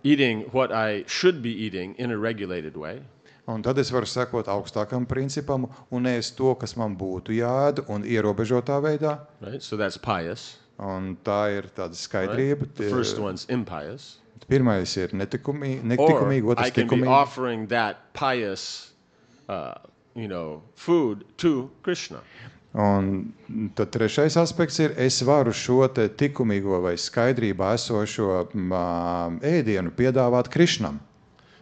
eating what I should be eating in a regulated way. Un tad es varu sekot augstākam principam un ēst to, kas man būtu jāēd, un ierobežotā veidā. Right? So that's pious. Un tā ir tāda Right? skaidrība. The first one's impious. Pirmais ir netikumīgi, Or I otrs can be tikumīgi. offering that pious, food to Krishna. Un tad trešais aspekts ir, es varu šo te tikumīgo vai skaidrībā esošo ēdienu piedāvāt Krišnam.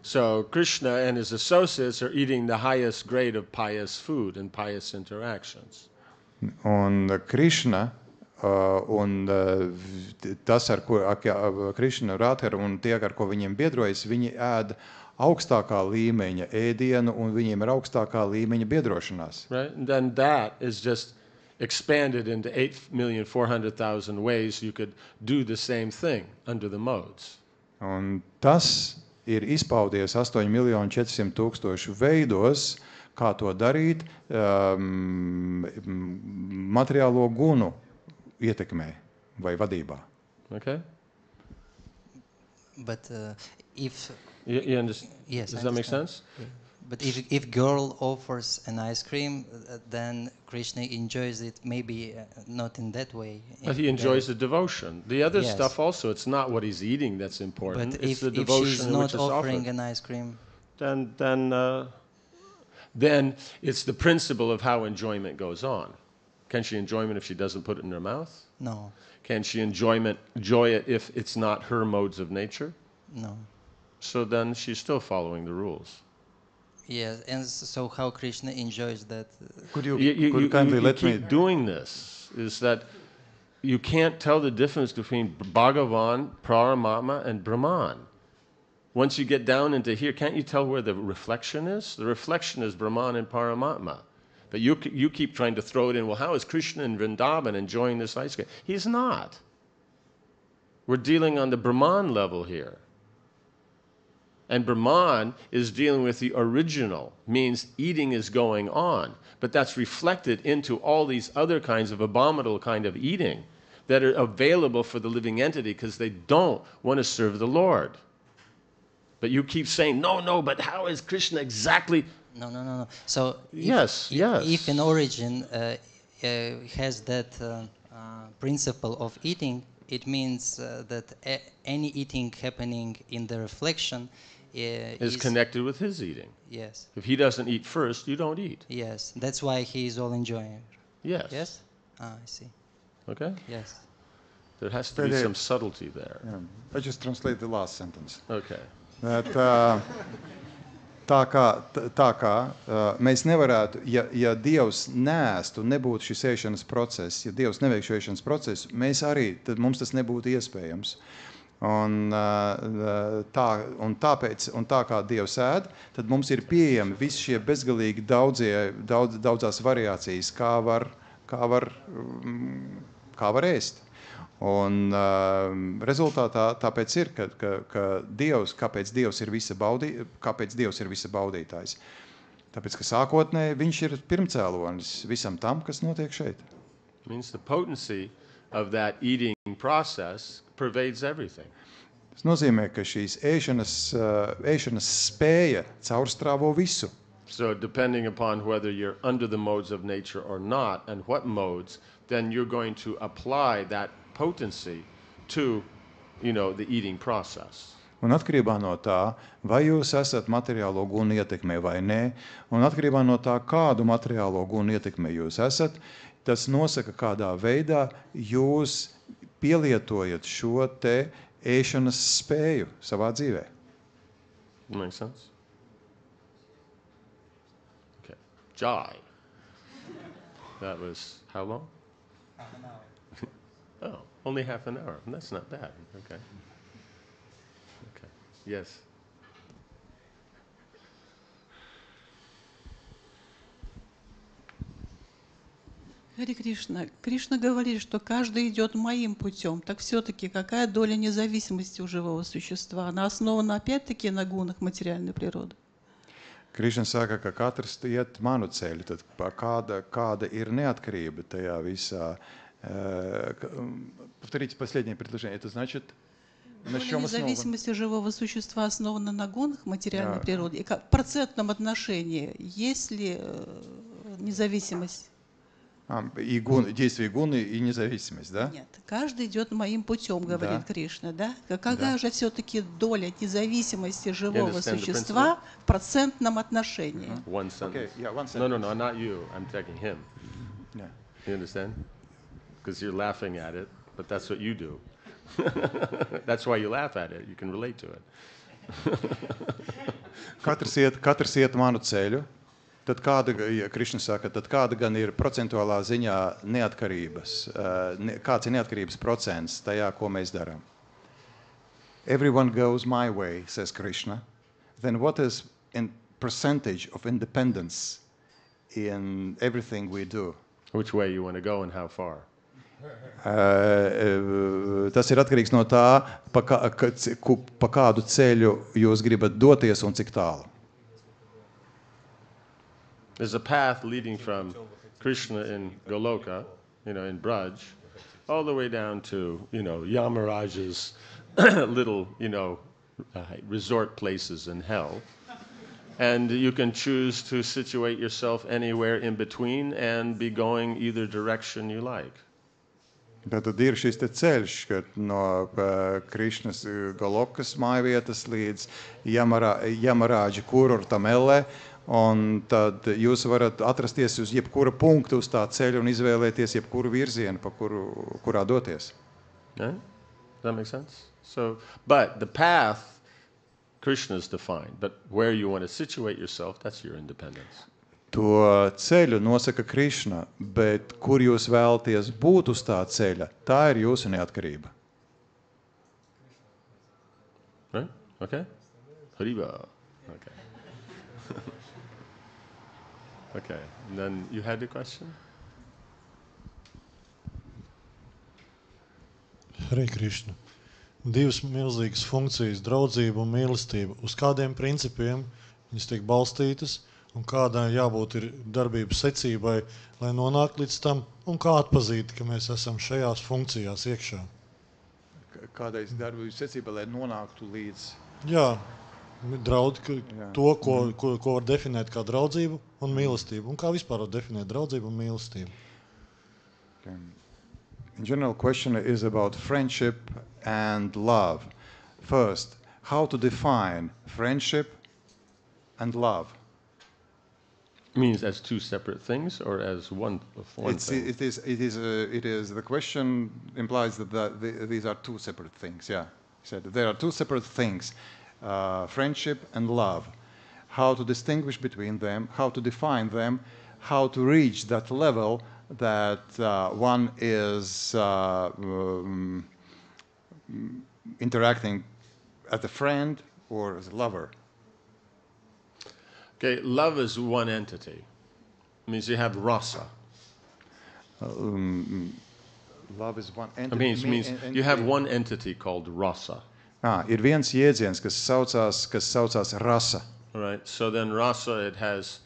So Krishna and his associates are eating the highest grade of pious food and pious interactions. Un Krišna un tas, ar ko Krišna, Radhara un tie, ar ko viņiem biedrojas, viņi ēd augstākā līmeņa ēdienu un viņiem ir augstākā līmeņa biedrošanās. Right? And then that is just expanded into 8,400,000 ways you could do the same thing under the modes. Un tas ir izpaudies 8,400,000 veidos, kā to darīt materiālo gunu ietekmē vai vadībā. Okay? But if You understand? yes, Does I that make understand. sense? But if girl offers an ice cream, then Krishna enjoys it. Maybe not in that way. But he enjoys the devotion. The other Yes. stuff also, it's not what he's eating that's important. But It's if the devotion she's which not is offering offered. an ice cream, Then it's the principle of how enjoyment goes on. Can she enjoy it if she doesn't put it in her mouth? no, Can she enjoy it if it's not her modes of nature? no. So then she's still following the rules. Yes, and so how Krishna enjoys that? Could You you kindly let me... keep doing this, is that you can't tell the difference between Bhagavan, Paramatma, and Brahman. Once you get down into here, can't you tell where the reflection is? The reflection is Brahman and Paramatma. But you keep trying to throw it in, well, how is Krishna in Vrindavan enjoying this ice cream? He's not. We're dealing on the Brahman level here. And Brahman is dealing with the original, means eating is going on. But that's reflected into all these other kinds of abominable kind of eating that are available for the living entity because they don't want to serve the Lord. But you keep saying, no, but how is Krishna exactly? No. So Yes, yes. if an origin has that principle of eating, it means that any eating happening in the reflection is connected with his eating. Yes. If he doesn't eat first, you don't eat. Yes. That's why he is all enjoying. Yes. Yes. I see. Okay? Yes. There has to be some subtlety there. Yeah. I just translate the last sentence. Okay. Tā kā mēs nevarētu, ja Dievs neēstu, nebūtu šis ēšanas process, ja Dievs neveik šo ēšanas procesu, mēs arī, tad mums tas nebūtu iespējams. Un tā kā Dievs ēd, tad mums ir pieejami visi šie bezgalīgi daudzās variācijas, kā var ēst. Un rezultātā tāpēc ir, ka Dievs, kāpēc Dievs ir visa baudītājs? Tāpēc, ka sākotnēji viņš ir pirmcēlonis visam tam, kas notiek šeit. Means the potency of that eating process pervades everything. Tas nozīmē, ka šīs ēšanas spēja caurstrāvo visu. So depending upon whether you're under the modes of nature or not, and what modes, then you're going to apply that potency to, the eating process. Un atkarībā no tā, vai jūs esat materiālo gunu ietekmē vai nē, un atkarībā no tā, kādu materiālo gunu ietekmē jūs esat, tas nosaka, kādā veidā jūs pielietojat šo te ēšanas spēju savā dzīvē. Makes sense? Okay. Jai. That was how long? Half an hour. Oh, only half an hour. That's not bad. Okay. Yes. Харе Кришна. Кришна говорит, что каждый идет моим путем. Так все-таки какая доля независимости у живого существа? Она основана опять-таки на гунах материальной природы. Krišna saka, ka katrs iet manu ceļu, tad kāda ir neatkarība tajā visā. Повторите последнее предложение. Это значит, на чем основано? Независимость живого существа основана на гунах материальной природы. И как в процентном отношении есть ли независимость? И действие гуны и независимость, да? Нет. Каждый идет моим путем, говорит Кришна, да? Какая же все-таки доля независимости живого существа в процентном отношении? One sentence. Okay, yeah, one No, sentence. not you. I'm taking him. Yeah. You understand? Because you're laughing at it, but that's what you do. That's why you laugh at it. You can relate to it. Katrs iet manu ceļu. Tad Krišna saka, tad kāda gan ir procentuālā ziņā neatkarības, kāds ir neatkarības procents tajā, ko mēs darām? Everyone goes my way, says Krishna. Then what is in percentage of independence in everything we do? Which way you want to go and how far? Tas ir atkarīgs no tā, pa kādu ceļu jūs gribat doties un cik tālu. There's a path leading from Krishna in Goloka, in Braj, all the way down to, Yamaraj's little, resort places in hell. And you can choose to situate yourself anywhere in between and be going either direction you like. Tad ir šis te ceļš, no Krišnas Golokas mājvietas līdz Yamarāģa Kurortamellē, un tad jūs varat atrasties uz jebkura punktu uz tā ceļa un izvēlēties jebkuru virzienu, pa kurā doties. Yeah? Does that make sense? But the path, Krishna's defined, but where you want to situate yourself, that's your independence. To ceļu nosaka Krišna, bet kur jūs vēlaties būt uz tā ceļa, tā ir jūsu neatkarība. Right? Okay? Hariva. Okay. Okay. And then you had a question? Hare Krishna. Divas milzīgas funkcijas, draudzība un mīlestība. Uz kādiem principiem viņas tiek balstītas un kādai jābūt ir darbības secībai, lai nonāktu līdz tam, un kā atpazīt, ka mēs esam šajās funkcijās iekšā. Kādai darbības secībai, lai nonāktu līdz... Jā, ko var definēt kā draudzību un mīlestību, un kā vispār var definēt draudzību un mīlestību. Okay. In general, question is about friendship and love. First, how to define friendship and love? Means as two separate things or as one thing? It is. The question implies that these are two separate things. Yeah, he said there are two separate things: friendship and love. How to distinguish between them? How to define them? How to reach that level that one is interacting as a friend or as a lover? Okay, love is one entity. It means you have rasa. Love is one It entity. means you have one entity called rasa. Ir viens jēdziens, kas saucās rasa. All right. So then rasa, it has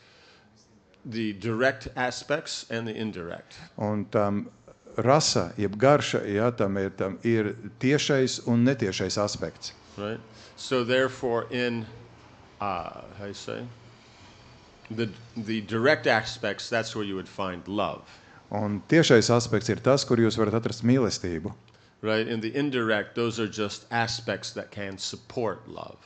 the direct aspects and the indirect. Un tam rasa, jeb garša, tam ir tiešais un netiešais aspekts. Right. So therefore, in how you say the direct aspects, that's where you would find love. Un tiešais aspekts ir tas, kur jūs varat atrast mīlestību. Right. In the indirect, those are just aspects that can support love.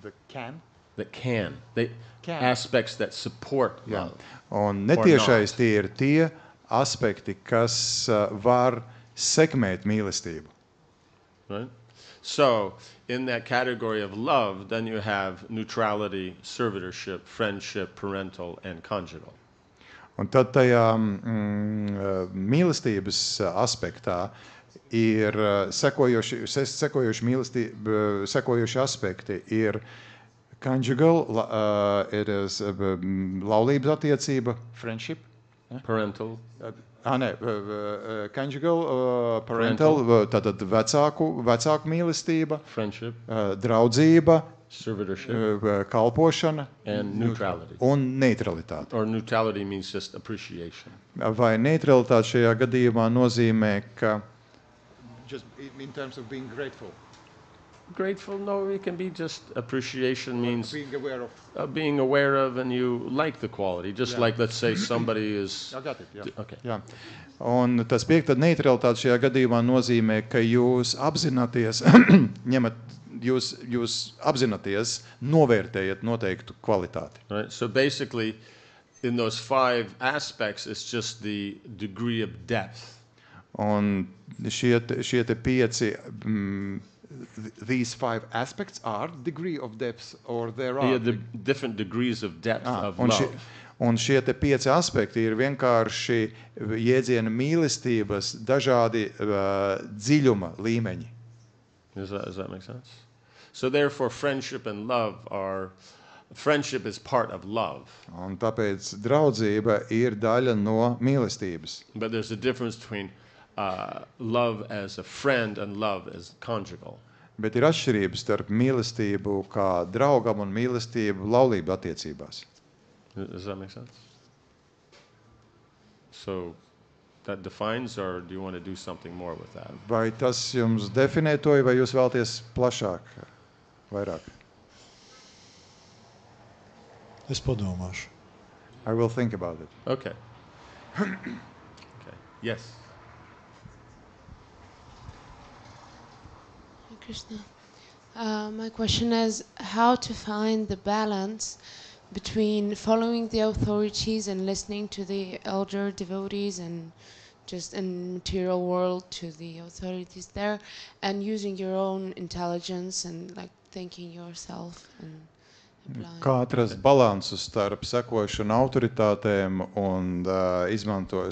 The can? That can. They Can. aspects that support Jā. love. Un netiešais tie ir tie aspekti, kas var sekmēt mīlestību. Right? So, in that category of love, then you have neutrality, servitorship, friendship, parental, and conjugal. Un tad tajā mīlestības aspektā ir sekojoši aspekti. Ir conjugal, it is laulības attiecība, friendship. Parental. Conjugal, parental, tātad vecāku mīlestība, Friendship, draudzība, servitorship, kalpošana and neutrality. un neutralitāte. Or neutrality means just appreciation. Vai neutralitāte šajā gadījumā nozīmē, ka just in terms of being grateful, Grateful? No, it can be just appreciation means being aware of, and you like the quality. Just Yeah. like, let's say, somebody is... I got it, yeah. Okay. Jā. Un tas tad neutralitāte šajā gadījumā nozīmē, ka jūs apzināties, jūs apzināties, novērtējat noteiktu kvalitāti. Right? So basically, in those 5 aspects, it's just the degree of depth. Un šie te 5, these 5 aspects are degree of depth, or there are... Yeah, the different degrees of depth of un, love. un šie te 5 aspekti ir vienkārši jēdziena mīlestības dažādi dziļuma līmeņi. Does that make sense? So therefore, friendship and love are... Friendship is part of love. Un tāpēc draudzība ir daļa no mīlestības. But there's a difference between love as a friend and love as conjugal. Bet ir atšķirības starp mīlestību kā draugam un mīlestību laulību attiecībās. Does that make sense? So that defines, or do you want to do something more with that? Vai tas jums definē to, vai jūs vēlaties plašāk, vairāk? Es padomāšu. I will think about it. Okay. Okay. Yes. Krishna. My question is how to find the balance between following the authorities and listening to the elder devotees and just in material world to the authorities there, and using your own intelligence and like thinking yourself and applying. Kā atrast balansu starp sekošanu autoritātēm un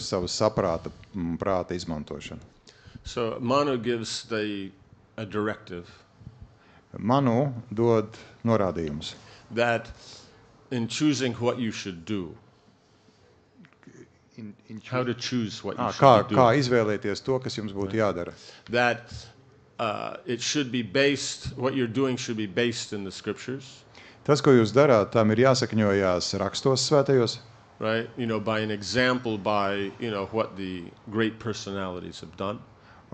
savu prāta izmantošanu? So Manu gives a directive Manu dod norādījumus. that in choosing what you should do, how to choose what you should Kā do, izvēlēties to, kas jums būtu jādara? that it should be based, what you're doing should be based in the scriptures, Tas, ko jūs darāt, tam ir jāsakņojās rakstos svētajos, right? You know, by an example, by, you know, what the great personalities have done.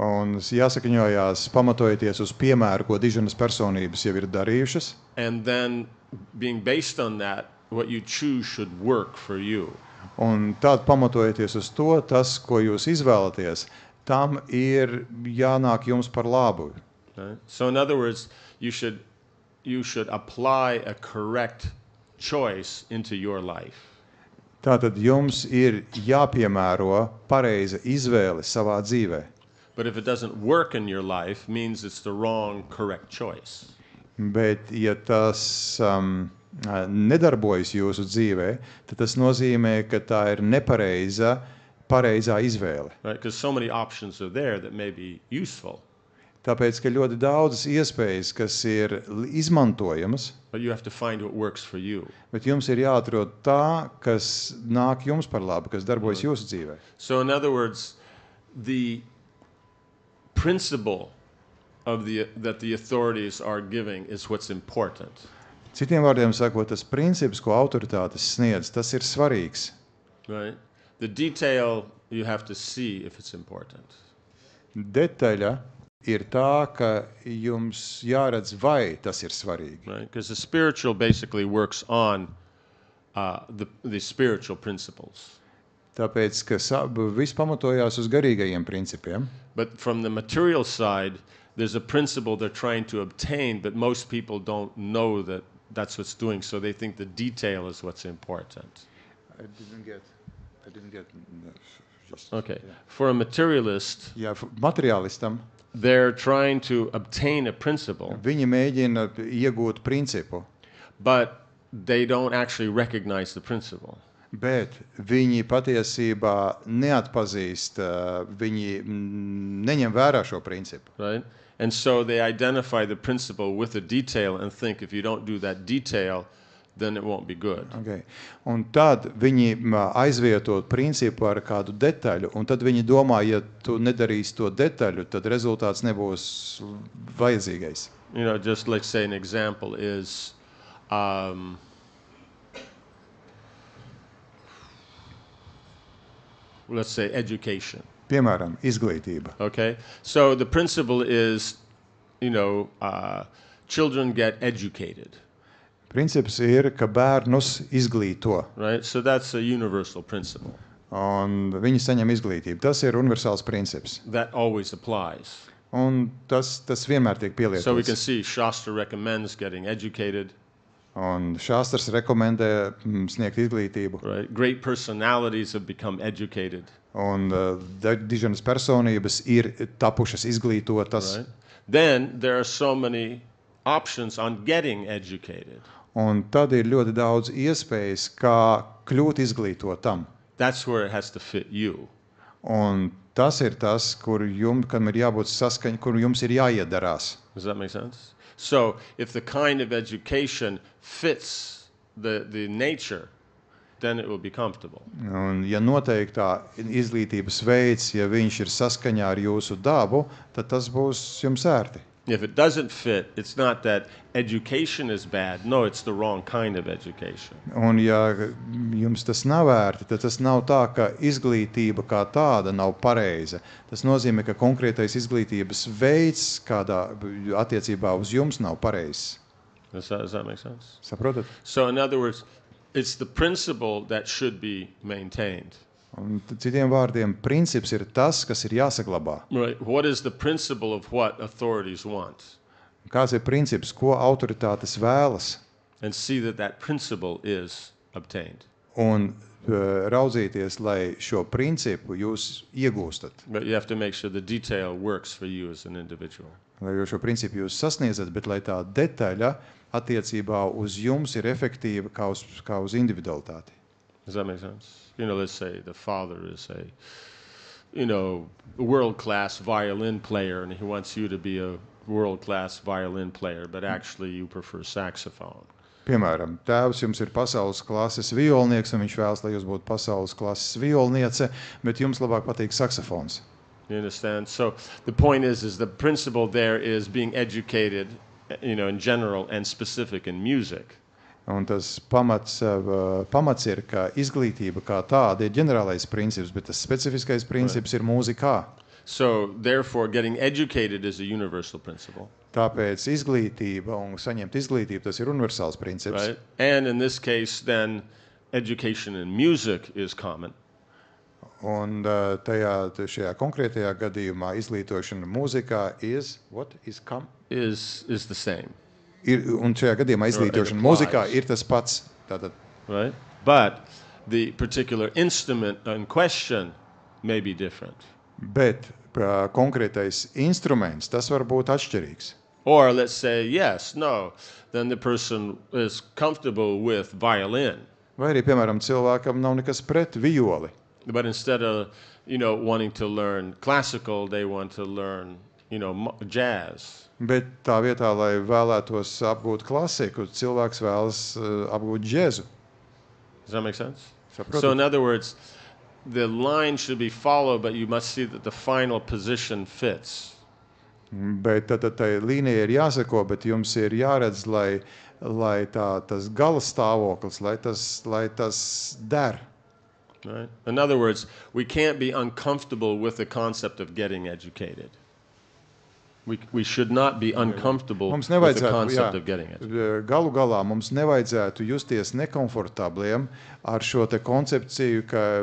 Un jāsakaņojās pamatojoties uz piemēru, ko diženas personības jau ir darījušas. And then being based on that, what you choose should work for you. Un tad pamatojoties uz to, tas, ko jūs izvēlaties, tam ir jānāk jums par labu. Right? So in other words, you should apply a correct choice into your life. Tātad jums ir jāpiemēro pareiza izvēle savā dzīvē. But if it doesn't work in your life, means it's the wrong correct choice. Bet, ja tas nedarbojas jūsu dzīvē, tad tas nozīmē, ka tā ir pareizā izvēle. Right? Because so many options are there that may be useful. Tāpēc, ka ļoti daudzas iespējas, kas ir izmantojamas, But you have to find what works for you. bet jums ir jāatrod tā, kas nāk jums par labu, kas darbojas jūsu dzīvē. So in other words, the principle of that the authorities are giving is what's important. Citiem vārdiem sakot, tas princips, ko autoritātes sniedz, tas ir svarīgs. Right? The detail you have to see if it's important. Detaļa ir tā, ka jums jāredz, vai tas ir svarīgi. Right? Because the spiritual basically works on the spiritual principles. Tāpēc, ka viss pamatojās uz garīgajiem principiem. But from the material side, there's a principle they're trying to obtain, but most people don't know that that's what's doing, so they think the detail is what's important. I didn't get just, Okay. For a materialist, Jā, materiālistam they're trying to obtain a principle, viņi mēģina iegūt principu, but they don't actually recognize the principle. bet viņi patiesībā neatpazīst, viņi neņem vērā šo principu. Right? And so they identify the principle with a detail and think if you don't do that detail, then it won't be good. Okay. Un tad viņi aizvieto principu ar kādu detaļu, un tad viņi domā, ja tu nedarīsi to detaļu, tad rezultāts nebūs vajadzīgais. You know, just let's say an example is let's say education. Piemēram, izglītība. Okay? So the principle is, you know, children get educated. Princips ir, ka bērnus izglīto, Right? So that's a universal principle. un viņi saņem izglītību. Tas ir universāls princips, That always applies. un tas vienmēr tiek So we can pielietots. see Shastra recommends getting educated. Un Šāstars rekomendē sniegt izglītību, Right? Great personalities have become educated. un diženas personības ir tapušas izglītotas, Right? Then there are so many options on getting educated. un tad ir ļoti daudz iespējas, kā kļūt izglītotam. That's where it has to fit you. Un tas ir tas, kam ir jābūt saskaņa, kur jums ir jāiedarās. Does that make sense? So if the kind of education fits the nature, then it will be comfortable. Un, ja noteiktā izglītības veids, ja viņš ir saskaņā ar jūsu dabu, tad tas būs jums ērti. If it doesn't fit, it's not that education is bad. No, it's the wrong kind of education. Un, ja jums tas nav ērti, tad tas nav tā, ka izglītība kā tāda nav pareiza. Tas nozīmē, ka konkrētais izglītības veids, kādā attiecībā uz jums, nav pareizs. Does that make sense? Saprotat? So in other words, it's the principle that should be maintained. Un citiem vārdiem, princips ir tas, kas ir jāsaglabā. Right? What is the principle of what authorities want? Kāds ir princips, ko autoritātes vēlas? And see that that principle is obtained. Un raudzīties, lai šo principu jūs iegūstat. But you have to make sure the detail works for you as an individual. Lai šo principu jūs sasniedzat, bet lai tā detaļa attiecībā uz jums ir efektīva kā uz individualitāti. Does that make sense? You know, let's say the father is a, you know, world-class violin player, and he wants you to be a world-class violin player, but actually you prefer saxophone. Piemēram, tēvs jums ir pasaules klases violnieks, un viņš vēlas, lai jūs būtu pasaules klases violniece, bet jums labāk patīk saksofons. You understand? So the point is the principle there is being educated, you know, in general and specific in music. Un tas pamats ir, ka izglītība kā tāda ir ģenerālais princips, bet tas specifiskais princips ir mūzikā. So therefore, getting educated is a universal principle, Tāpēc izglītība un saņemt izglītību, tas ir universāls princips. right? And in this case, then education in music is common. Un šajā konkrētajā gadījumā izglītošana mūzikā is The same, un šajā gadījumā izglītošana applies. mūzikā ir tas pats. Tātad, right? But the particular instrument in question may be different. bet konkrētais instruments, tas var būt atšķirīgs. Or let's say, yes, no, then the person is comfortable with violin. Vai arī, piemēram, cilvēkam nav nekas pret violi. But instead of, wanting to learn classical, they want to learn, jazz. Bet tā vietā, lai vēlētos apgūt klasiku, cilvēks vēlas apgūt džezu. Does that make sense? Saprotu. So in other words, the line should be followed, but you must see that the final position fits. Bet tad tai līnija ir jāseko, bet jums ir jāredz, lai tas gala stāvoklis, lai tas der. Right? In other words, we can't be uncomfortable with the concept of getting educated. We should not be uncomfortable Mums with the nevajadzētu, concept of getting educated. galu galā mums nevajadzētu justies nekomfortabliem ar šo te koncepciju, ka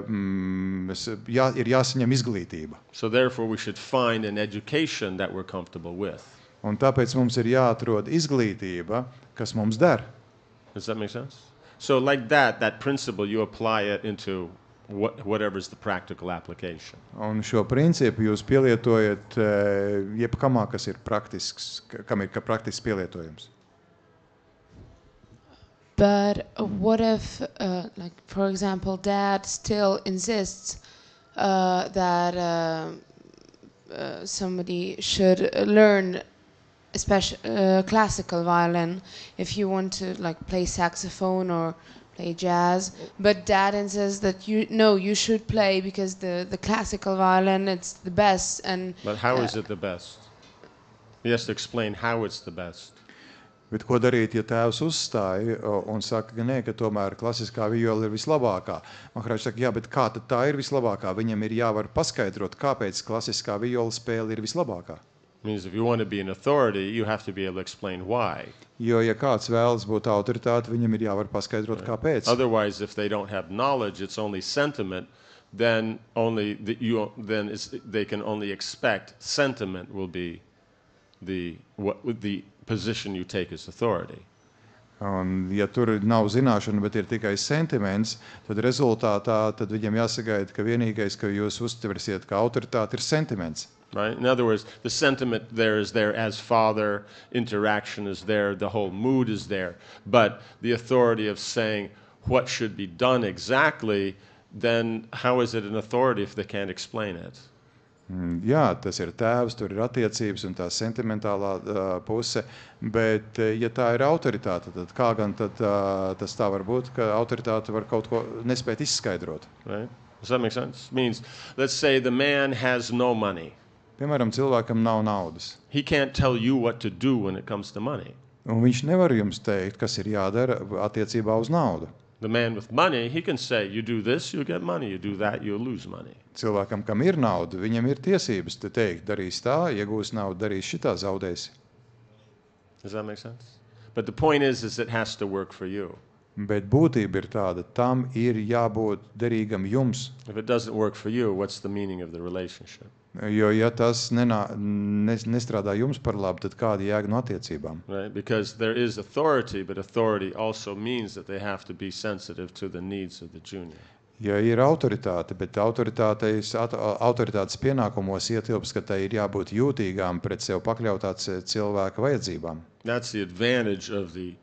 ir jāsaņem izglītība. So therefore, we should find an education that we're comfortable with. Un tāpēc mums ir jāatrod izglītība, kas mums der. Does that make sense? So like that principle, you apply it into whatever's the practical application. Un šo principu jūs pielietojat jebkamā, kas ir praktisks, kam ir praktisks pielietojums. But what if, for example, Dad still insists that somebody should learn classical violin if you want to play saxophone or play jazz, but Dad insists that you should play because the classical violin, it's the best. But how is it the best? He has to explain how it's the best. Bet ko darīt, ja tēvs uzstāja un saka, ka nē, ka tomēr klasiskā viola ir vislabākā? Maharāģis saka, jā, bet kā tad tā ir vislabākā? Viņam ir jāvar paskaidrot, kāpēc klasiskā viola spēle ir vislabākā. Means if you want to be an authority, you have to be able to explain why. Jo, ja kāds vēlas būt autoritāte, viņam ir jāvar paskaidrot, kāpēc. Otherwise, if they don't have knowledge, it's only sentiment, then they can only expect sentiment will be the position you take as authority. Un, ja tur nav zināšana, bet ir tikai sentiments, tad rezultātā tad viņam jāsagaida, ka vienīgais, ka jūs uztversiet kā autoritāte, ir sentiments. Right? In other words, the sentiment there is there as father, interaction is there, the whole mood is there. But the authority of saying what should be done exactly, then how is it an authority if they can't explain it? Jā, tas ir tēvs, tur ir attiecības un tā sentimentālā puse, bet ja tā ir autoritāte, tad kā gan tad, tas tā var būt, ka autoritāte var kaut ko nespēt izskaidrot? Right? Does that make sense? It means, let's say the man has no money. Piemēram, cilvēkam nav naudas. He can't tell you what to do when it comes to money. Un viņš nevar jums teikt, kas ir jādara attiecībā uz naudu. The man with money, he can say, you do this, you get money. You do that, you lose money. Cilvēkam, kam ir nauda, viņam ir tiesības te teikt, darīs tā, iegūs naudu, darīs šitā, zaudēsi. Does that make sense? But the point is it has to work for you. Bet būtība ir tāda, tam ir jābūt derīgam jums. If it doesn't work for you, what's the meaning of the relationship? Jo, ja tas nestrādā jums par labu, tad kāda jēga no attiecībām? Right? Because there is authority, but authority also means that they have to be sensitive to the needs of the junior. Ja ir autoritāte, bet autoritātes pienākumos ietilpst, ka tai ir jābūt jūtīgām pret sev pakļautāts cilvēka vajadzībām. That's the advantage of the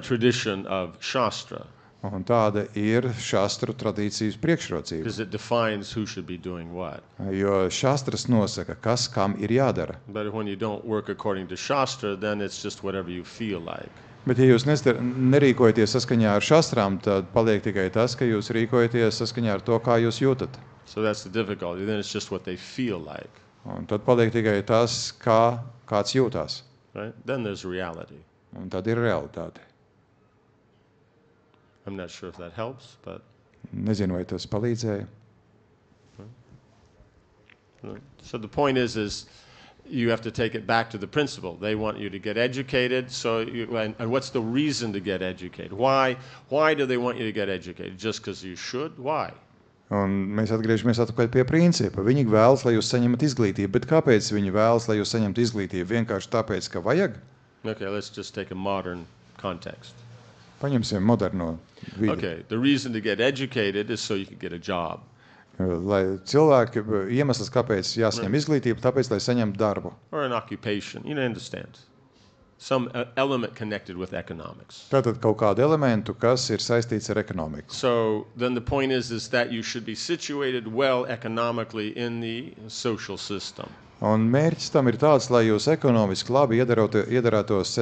tradition of Shastra. Un tāda ir šastru tradīcijas priekšrocība. Because it defines who should be doing what. Jo šastras nosaka, kas kam ir jādara. But when you don't work according to Shastra, then it's just whatever you feel like. Bet ja jūs nerīkojaties saskaņā ar šastrām, tad paliek tikai tas, ka jūs rīkojaties saskaņā ar to, kā jūs jūtat. So that's the difficulty. Then it's just what they feel like. Un tad paliek tikai tas, kā kāds jūtās. Right? Then there's reality. Un tad ir realitāte. I'm not sure if that helps, but Nezinu, vai tas palīdzēja. So the point is you have to take it back to the principle. They want you to get educated, and what's the reason to get educated? Why do they want you to get educated? Just because you should? Why? Un mēs atgriežamies atpakaļ pie principa. Viņi vēlas, lai jūs saņemat izglītību, bet kāpēc viņi vēlas, lai jūs saņemtu izglītību? Vienkārši tāpēc, ka vajag? Okay, let's just take a modern context. Paņemsim moderno vidi. Okay, the reason to get educated is so you can get a job. Lai cilvēki, iemesls, kāpēc jāsaņem izglītību, tāpēc, lai saņemtu darbu. Or an occupation, you understand. Some element connected with economics. Tātad kaut kādu elementu, kas ir saistīts ar ekonomiku. So then the point is that you should be situated well economically in the social system. Un mērķis tam ir tāds, lai jūs ekonomiski labi iedarētos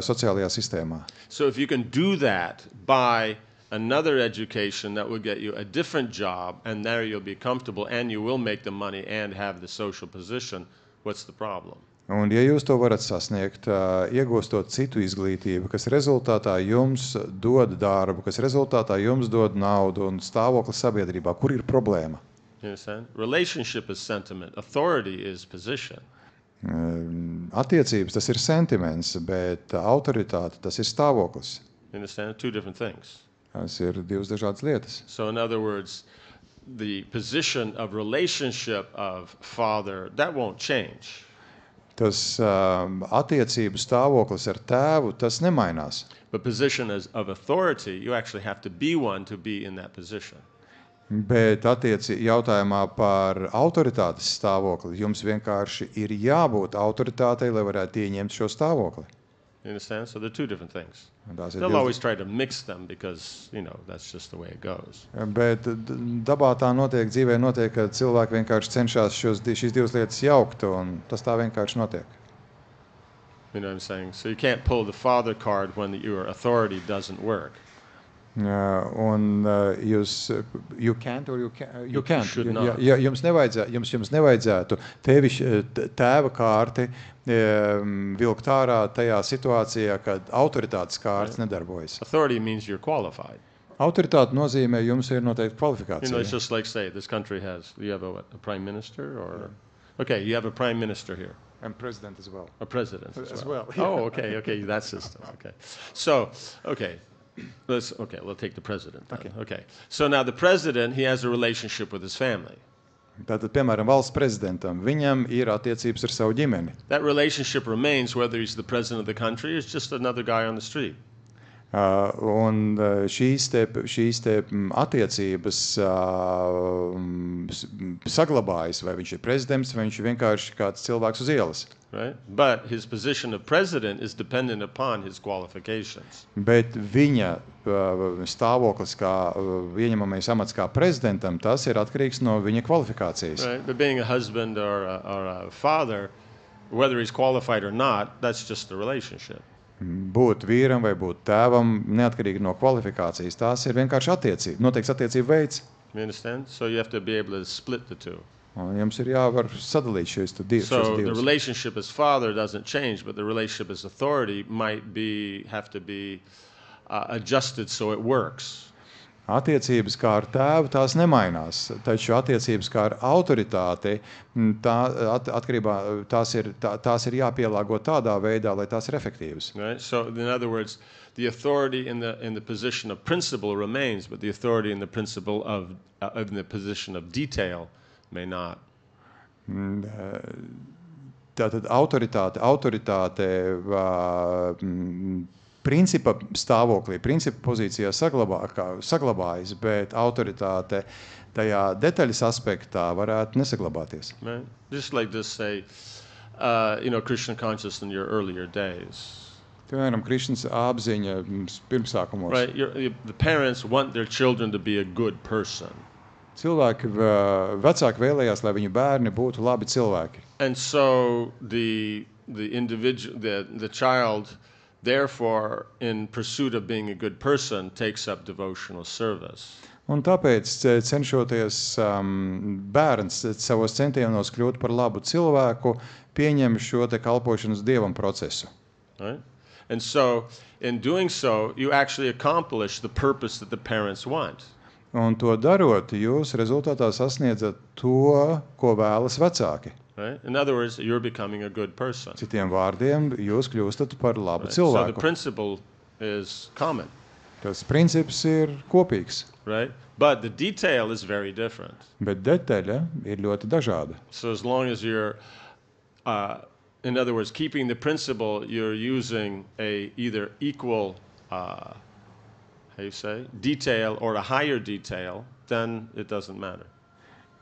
sociālajā sistēmā. So if you can do that by another education that will get you a different job, and there you'll be comfortable, and you will make the money and have the social position, what's the problem? Un ja jūs to varat sasniegt, iegūstot citu izglītību, kas rezultātā jums dod darbu, kas rezultātā jums dod naudu un stāvokli sabiedrībā, kur ir problēma? You understand? Relationship is sentiment. Authority is position. Attiecības, tas ir sentiments, bet autoritāte, tas ir stāvoklis. You understand? Two different things. Tas ir divas dažādas lietas. So in other words, the position of relationship of father, that won't change. Tas attiecību stāvoklis ar tēvu, tas nemainās. But position of authority, you actually have to be one to be in that position. Bet jautājumā par autoritātes stāvokli, jums vienkārši ir jābūt autoritātei, lai varētu ieņemt šo stāvokli. You understand? So they're two different things. Tās ir They'll always try to mix them because, that's just the way it goes. Bet dabā tā notiek, dzīvē notiek, ka cilvēki vienkārši cenšas šīs divas lietas jaukt, un tas tā vienkārši notiek. You know what I'm saying? So you can't pull the father card when your authority doesn't work. Un you can't or you can't. Should not. Jums nevajadzētu tēva kārti vilkt ārā tajā situācijā, kad autoritātes kārts nedarbojas. Authority means you're qualified. Autoritāte nozīmē, jums ir noteikti kvalifikācija. It's just like, say, this country you have a prime minister or... Okay, you have a prime minister here. And president as well. A president as well. Oh, okay, that system, okay. So, okay. We'll take the president then. Okay. So now the president, he has a relationship with his family. Tātad, piemēram, valsts prezidentam, viņam ir attiecības ar savu ģimeni. That relationship remains whether he's the president of the country or just another guy on the street. Un šīs te attiecības saglabājas, vai viņš ir prezidents, vai viņš ir vienkārši kāds cilvēks uz ielas. Right? But his position of president is dependent upon his qualifications. Bet viņa stāvoklis kā ieņemamais amats kā prezidentam, tas ir atkarīgs no viņa kvalifikācijas. Right? But being a husband or a father, whether he's qualified or not, that's just the relationship. Būt vīram vai būt tēvam, neatkarīgi no kvalifikācijas, tās ir vienkārši attiecība, noteikts attiecību veids. You understand? So you have to be able to split the two. Un jums ir jāvar sadalīt šīs divas. So the relationship as father doesn't change, but the relationship as authority might have to be adjusted so it works. Attiecības kā ar tēvu, tās nemainās, taču attiecības kā ar autoritāti, tās ir jāpielāgo tādā veidā, lai tās ir efektīvas. Right? So in other words, the authority in the position of principle remains, but the authority in the principle in the position of detail may not. Tātad autoritāte principa stāvoklī, principa pozīcijā saglabājas, bet autoritāte tajā detaļas aspektā varētu nesaglabāties. Right? Just like this, say, Krishna consciousness in your earlier days. Piemēram, Krišnas apziņa pirmsākumos. Right? The parents want their children to be a good person. Vecāki vēlējās, lai viņu bērni būtu labi cilvēki. And so the child, therefore, in pursuit of being a good person, takes up devotional service. Un tāpēc, cenšoties bērns savos centienos kļūt par labu cilvēku, pieņem šo te kalpošanas Dievam procesu. Right? And so, in doing so, you actually accomplish the purpose that the parents want. Un to darot, jūs rezultātā sasniedzat to, ko vēlas vecāki. Right? In other words, you're becoming a good person. Citiem vārdiem, jūs kļūstat par labu Right? So the cilvēku. principle is common, Tas princips ir kopīgs, right? But the detail is very different. bet detaļa ir ļoti dažāda. So as long as you're, in other words, keeping the principle, you're using a either equal, how you say, detail or a higher detail, then it doesn't matter.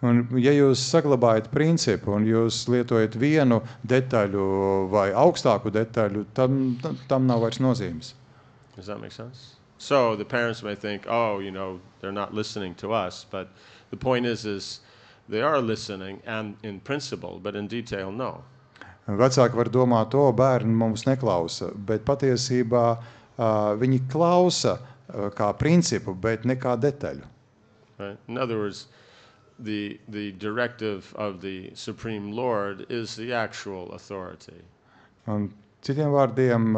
Un, ja jūs saglabājat principu un jūs lietojat vienu detaļu vai augstāku detaļu, tam nav vairs nozīmes. Does that make sense? So the parents may think, oh, you know, they're not listening to us, but the point is they are listening and in principle, but in detail, no. Vecāki var domāt, o, bērni mums neklausa, bet patiesībā viņi klausa kā principu, bet ne kā detaļu. Right? In other words, the directive of the Supreme Lord is the actual authority. Un citiem vārdiem,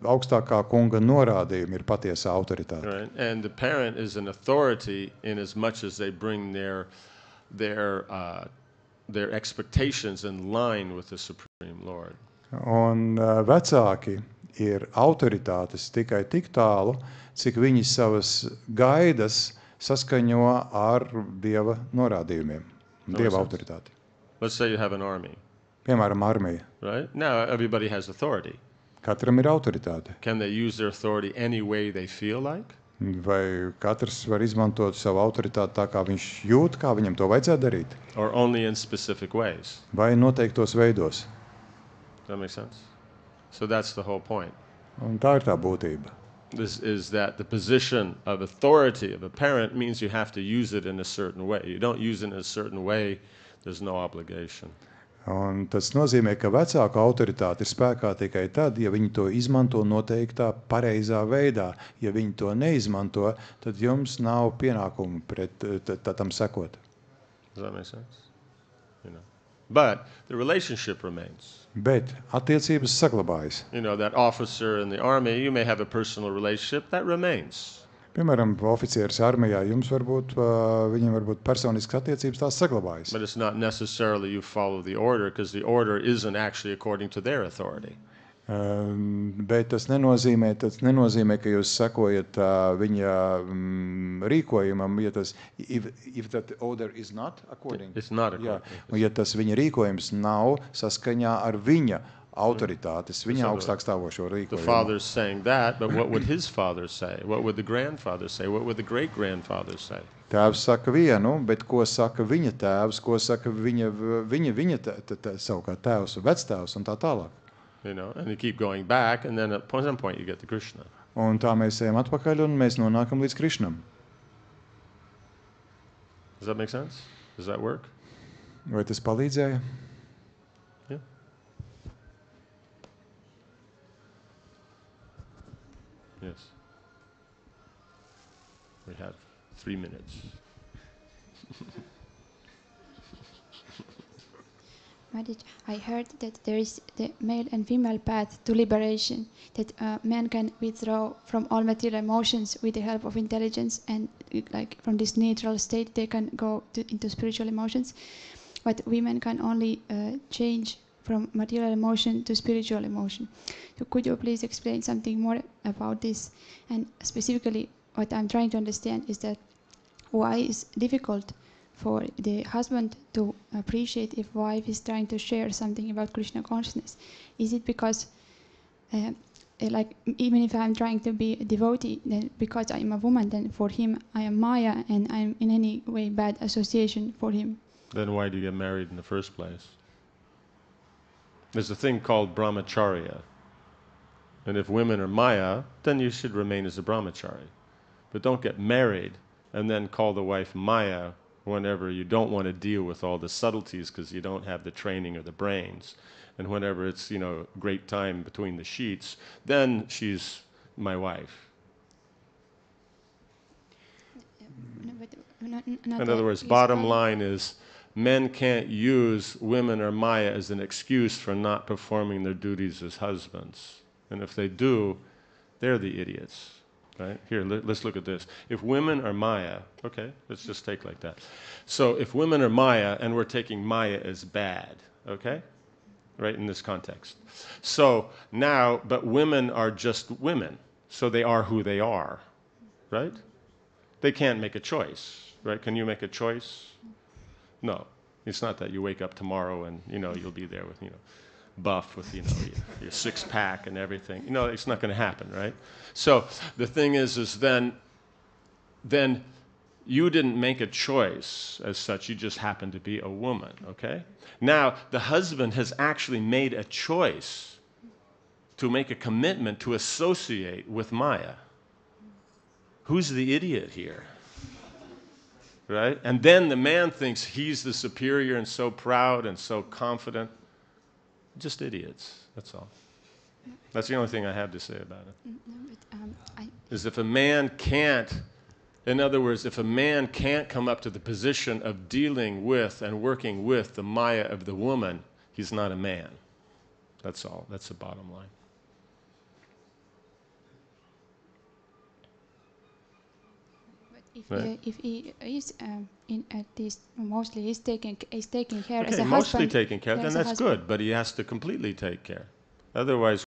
augstākā kunga norādījumi ir patiesa autoritāte. Right? And the parent is an authority in as much as they bring their expectations in line with the Supreme Lord. Un vecāki ir autoritātes tikai tik tālu, cik viņi savas gaidas saskaņo ar Dieva norādījumiem, Dieva autoritāti. Let's say you have an army, Piemēram, armija. right? Now everybody has authority. Katram ir autoritāte. Can they use their authority any way they feel like? Vai katrs var izmantot savu autoritāti tā, kā viņš jūt, kā viņam to vajadzētu darīt? Or only in specific ways? Vai noteiktos veidos? Does that make sense? So that's the whole point. Un tā ir tā būtība. This is that the position of authority of a parent means you have to use it in a certain way. You don't use it in a certain way, there's no obligation. Un tas nozīmē, ka vecāka autoritāte ir spēkā tikai tad, ja viņi to izmanto noteiktā pareizā veidā. Ja viņi to neizmanto, tad jums nav pienākumu pret tam sekot. Does that make sense? You know. But the relationship remains. Bet attiecības saglabājas. You know, that officer in the army, you may have a personal relationship, that remains. Piemēram, oficieris armijā, viņam var būt personiskas attiecības, tās saglabājas. But it's not necessarily you follow the order, because the order isn't actually according to their authority. Bet tas nenozīmē, ka jūs sekojat viņa rīkojumam, ja tas, if that order is not according. It's not Jā, according. un ja tas viņa rīkojums nav saskaņā ar viņa autoritātes, viņa augstāk stāvošo The rīkojumu. father's saying that, but what would his father say? What would the grandfather say? What would the great-grandfather say? Tēvs saka vienu, bet ko saka viņa tēvs, ko saka viņa savukārt tēvs un vectēvs un tā tālāk. You know, and you keep going back, and then at some point you get to Krishna. Un tā mēs ejam atpakaļ un mēs nonākam līdz Krišnam. Does that make sense? Does that work? Vai tas palīdzēja? Yeah. Yes. We have 3 minutes. Madhij, I heard that there is the male and female path to liberation, that man can withdraw from all material emotions with the help of intelligence, and like from this neutral state they can go into spiritual emotions, but women can only change from material emotion to spiritual emotion. So could you please explain something more about this? And specifically what I'm trying to understand is that why it's difficult for the husband to appreciate if wife is trying to share something about Krishna consciousness. Is it because like even if I'm trying to be a devotee, then because I'm a woman, then for him I am Maya and I'm in any way bad association for him? Then why do you get married in the first place? There's a thing called brahmacharya. And if women are Maya, then you should remain as a brahmachari. But don't get married and then call the wife Maya whenever you don't want to deal with all the subtleties because you don't have the training or the brains. And whenever it's, you know, great time between the sheets, then she's my wife. In other words, bottom line is men can't use women or Maya as an excuse for not performing their duties as husbands. And if they do, they're the idiots. right? Here, let's look at this. If women are Maya, okay, let's just take like that. So if women are Maya, and we're taking Maya as bad, okay? Right, in this context. So now, but women are just women, so they are who they are, right? They can't make a choice, right? Can you make a choice? No. It's not that you wake up tomorrow and, you'll be there with, buff with, your six-pack and everything. It's not going to happen, right? So the thing is then you didn't make a choice as such. You just happened to be a woman, okay? Now, the husband has actually made a choice to make a commitment to associate with Maya. Who's the idiot here? Right? And then the man thinks he's the superior and so proud and so confident. Just idiots, that's all. That's the only thing I have to say about it. Is if a man can't, in other words, if a man can't come up to the position of dealing with and working with the Maya of the woman, he's not a man. That's all. That's the bottom line. If he is at least mostly is taking care as Okay, a mostly husband. taking care, then as a that's husband. good, but he has to completely take care. Otherwise,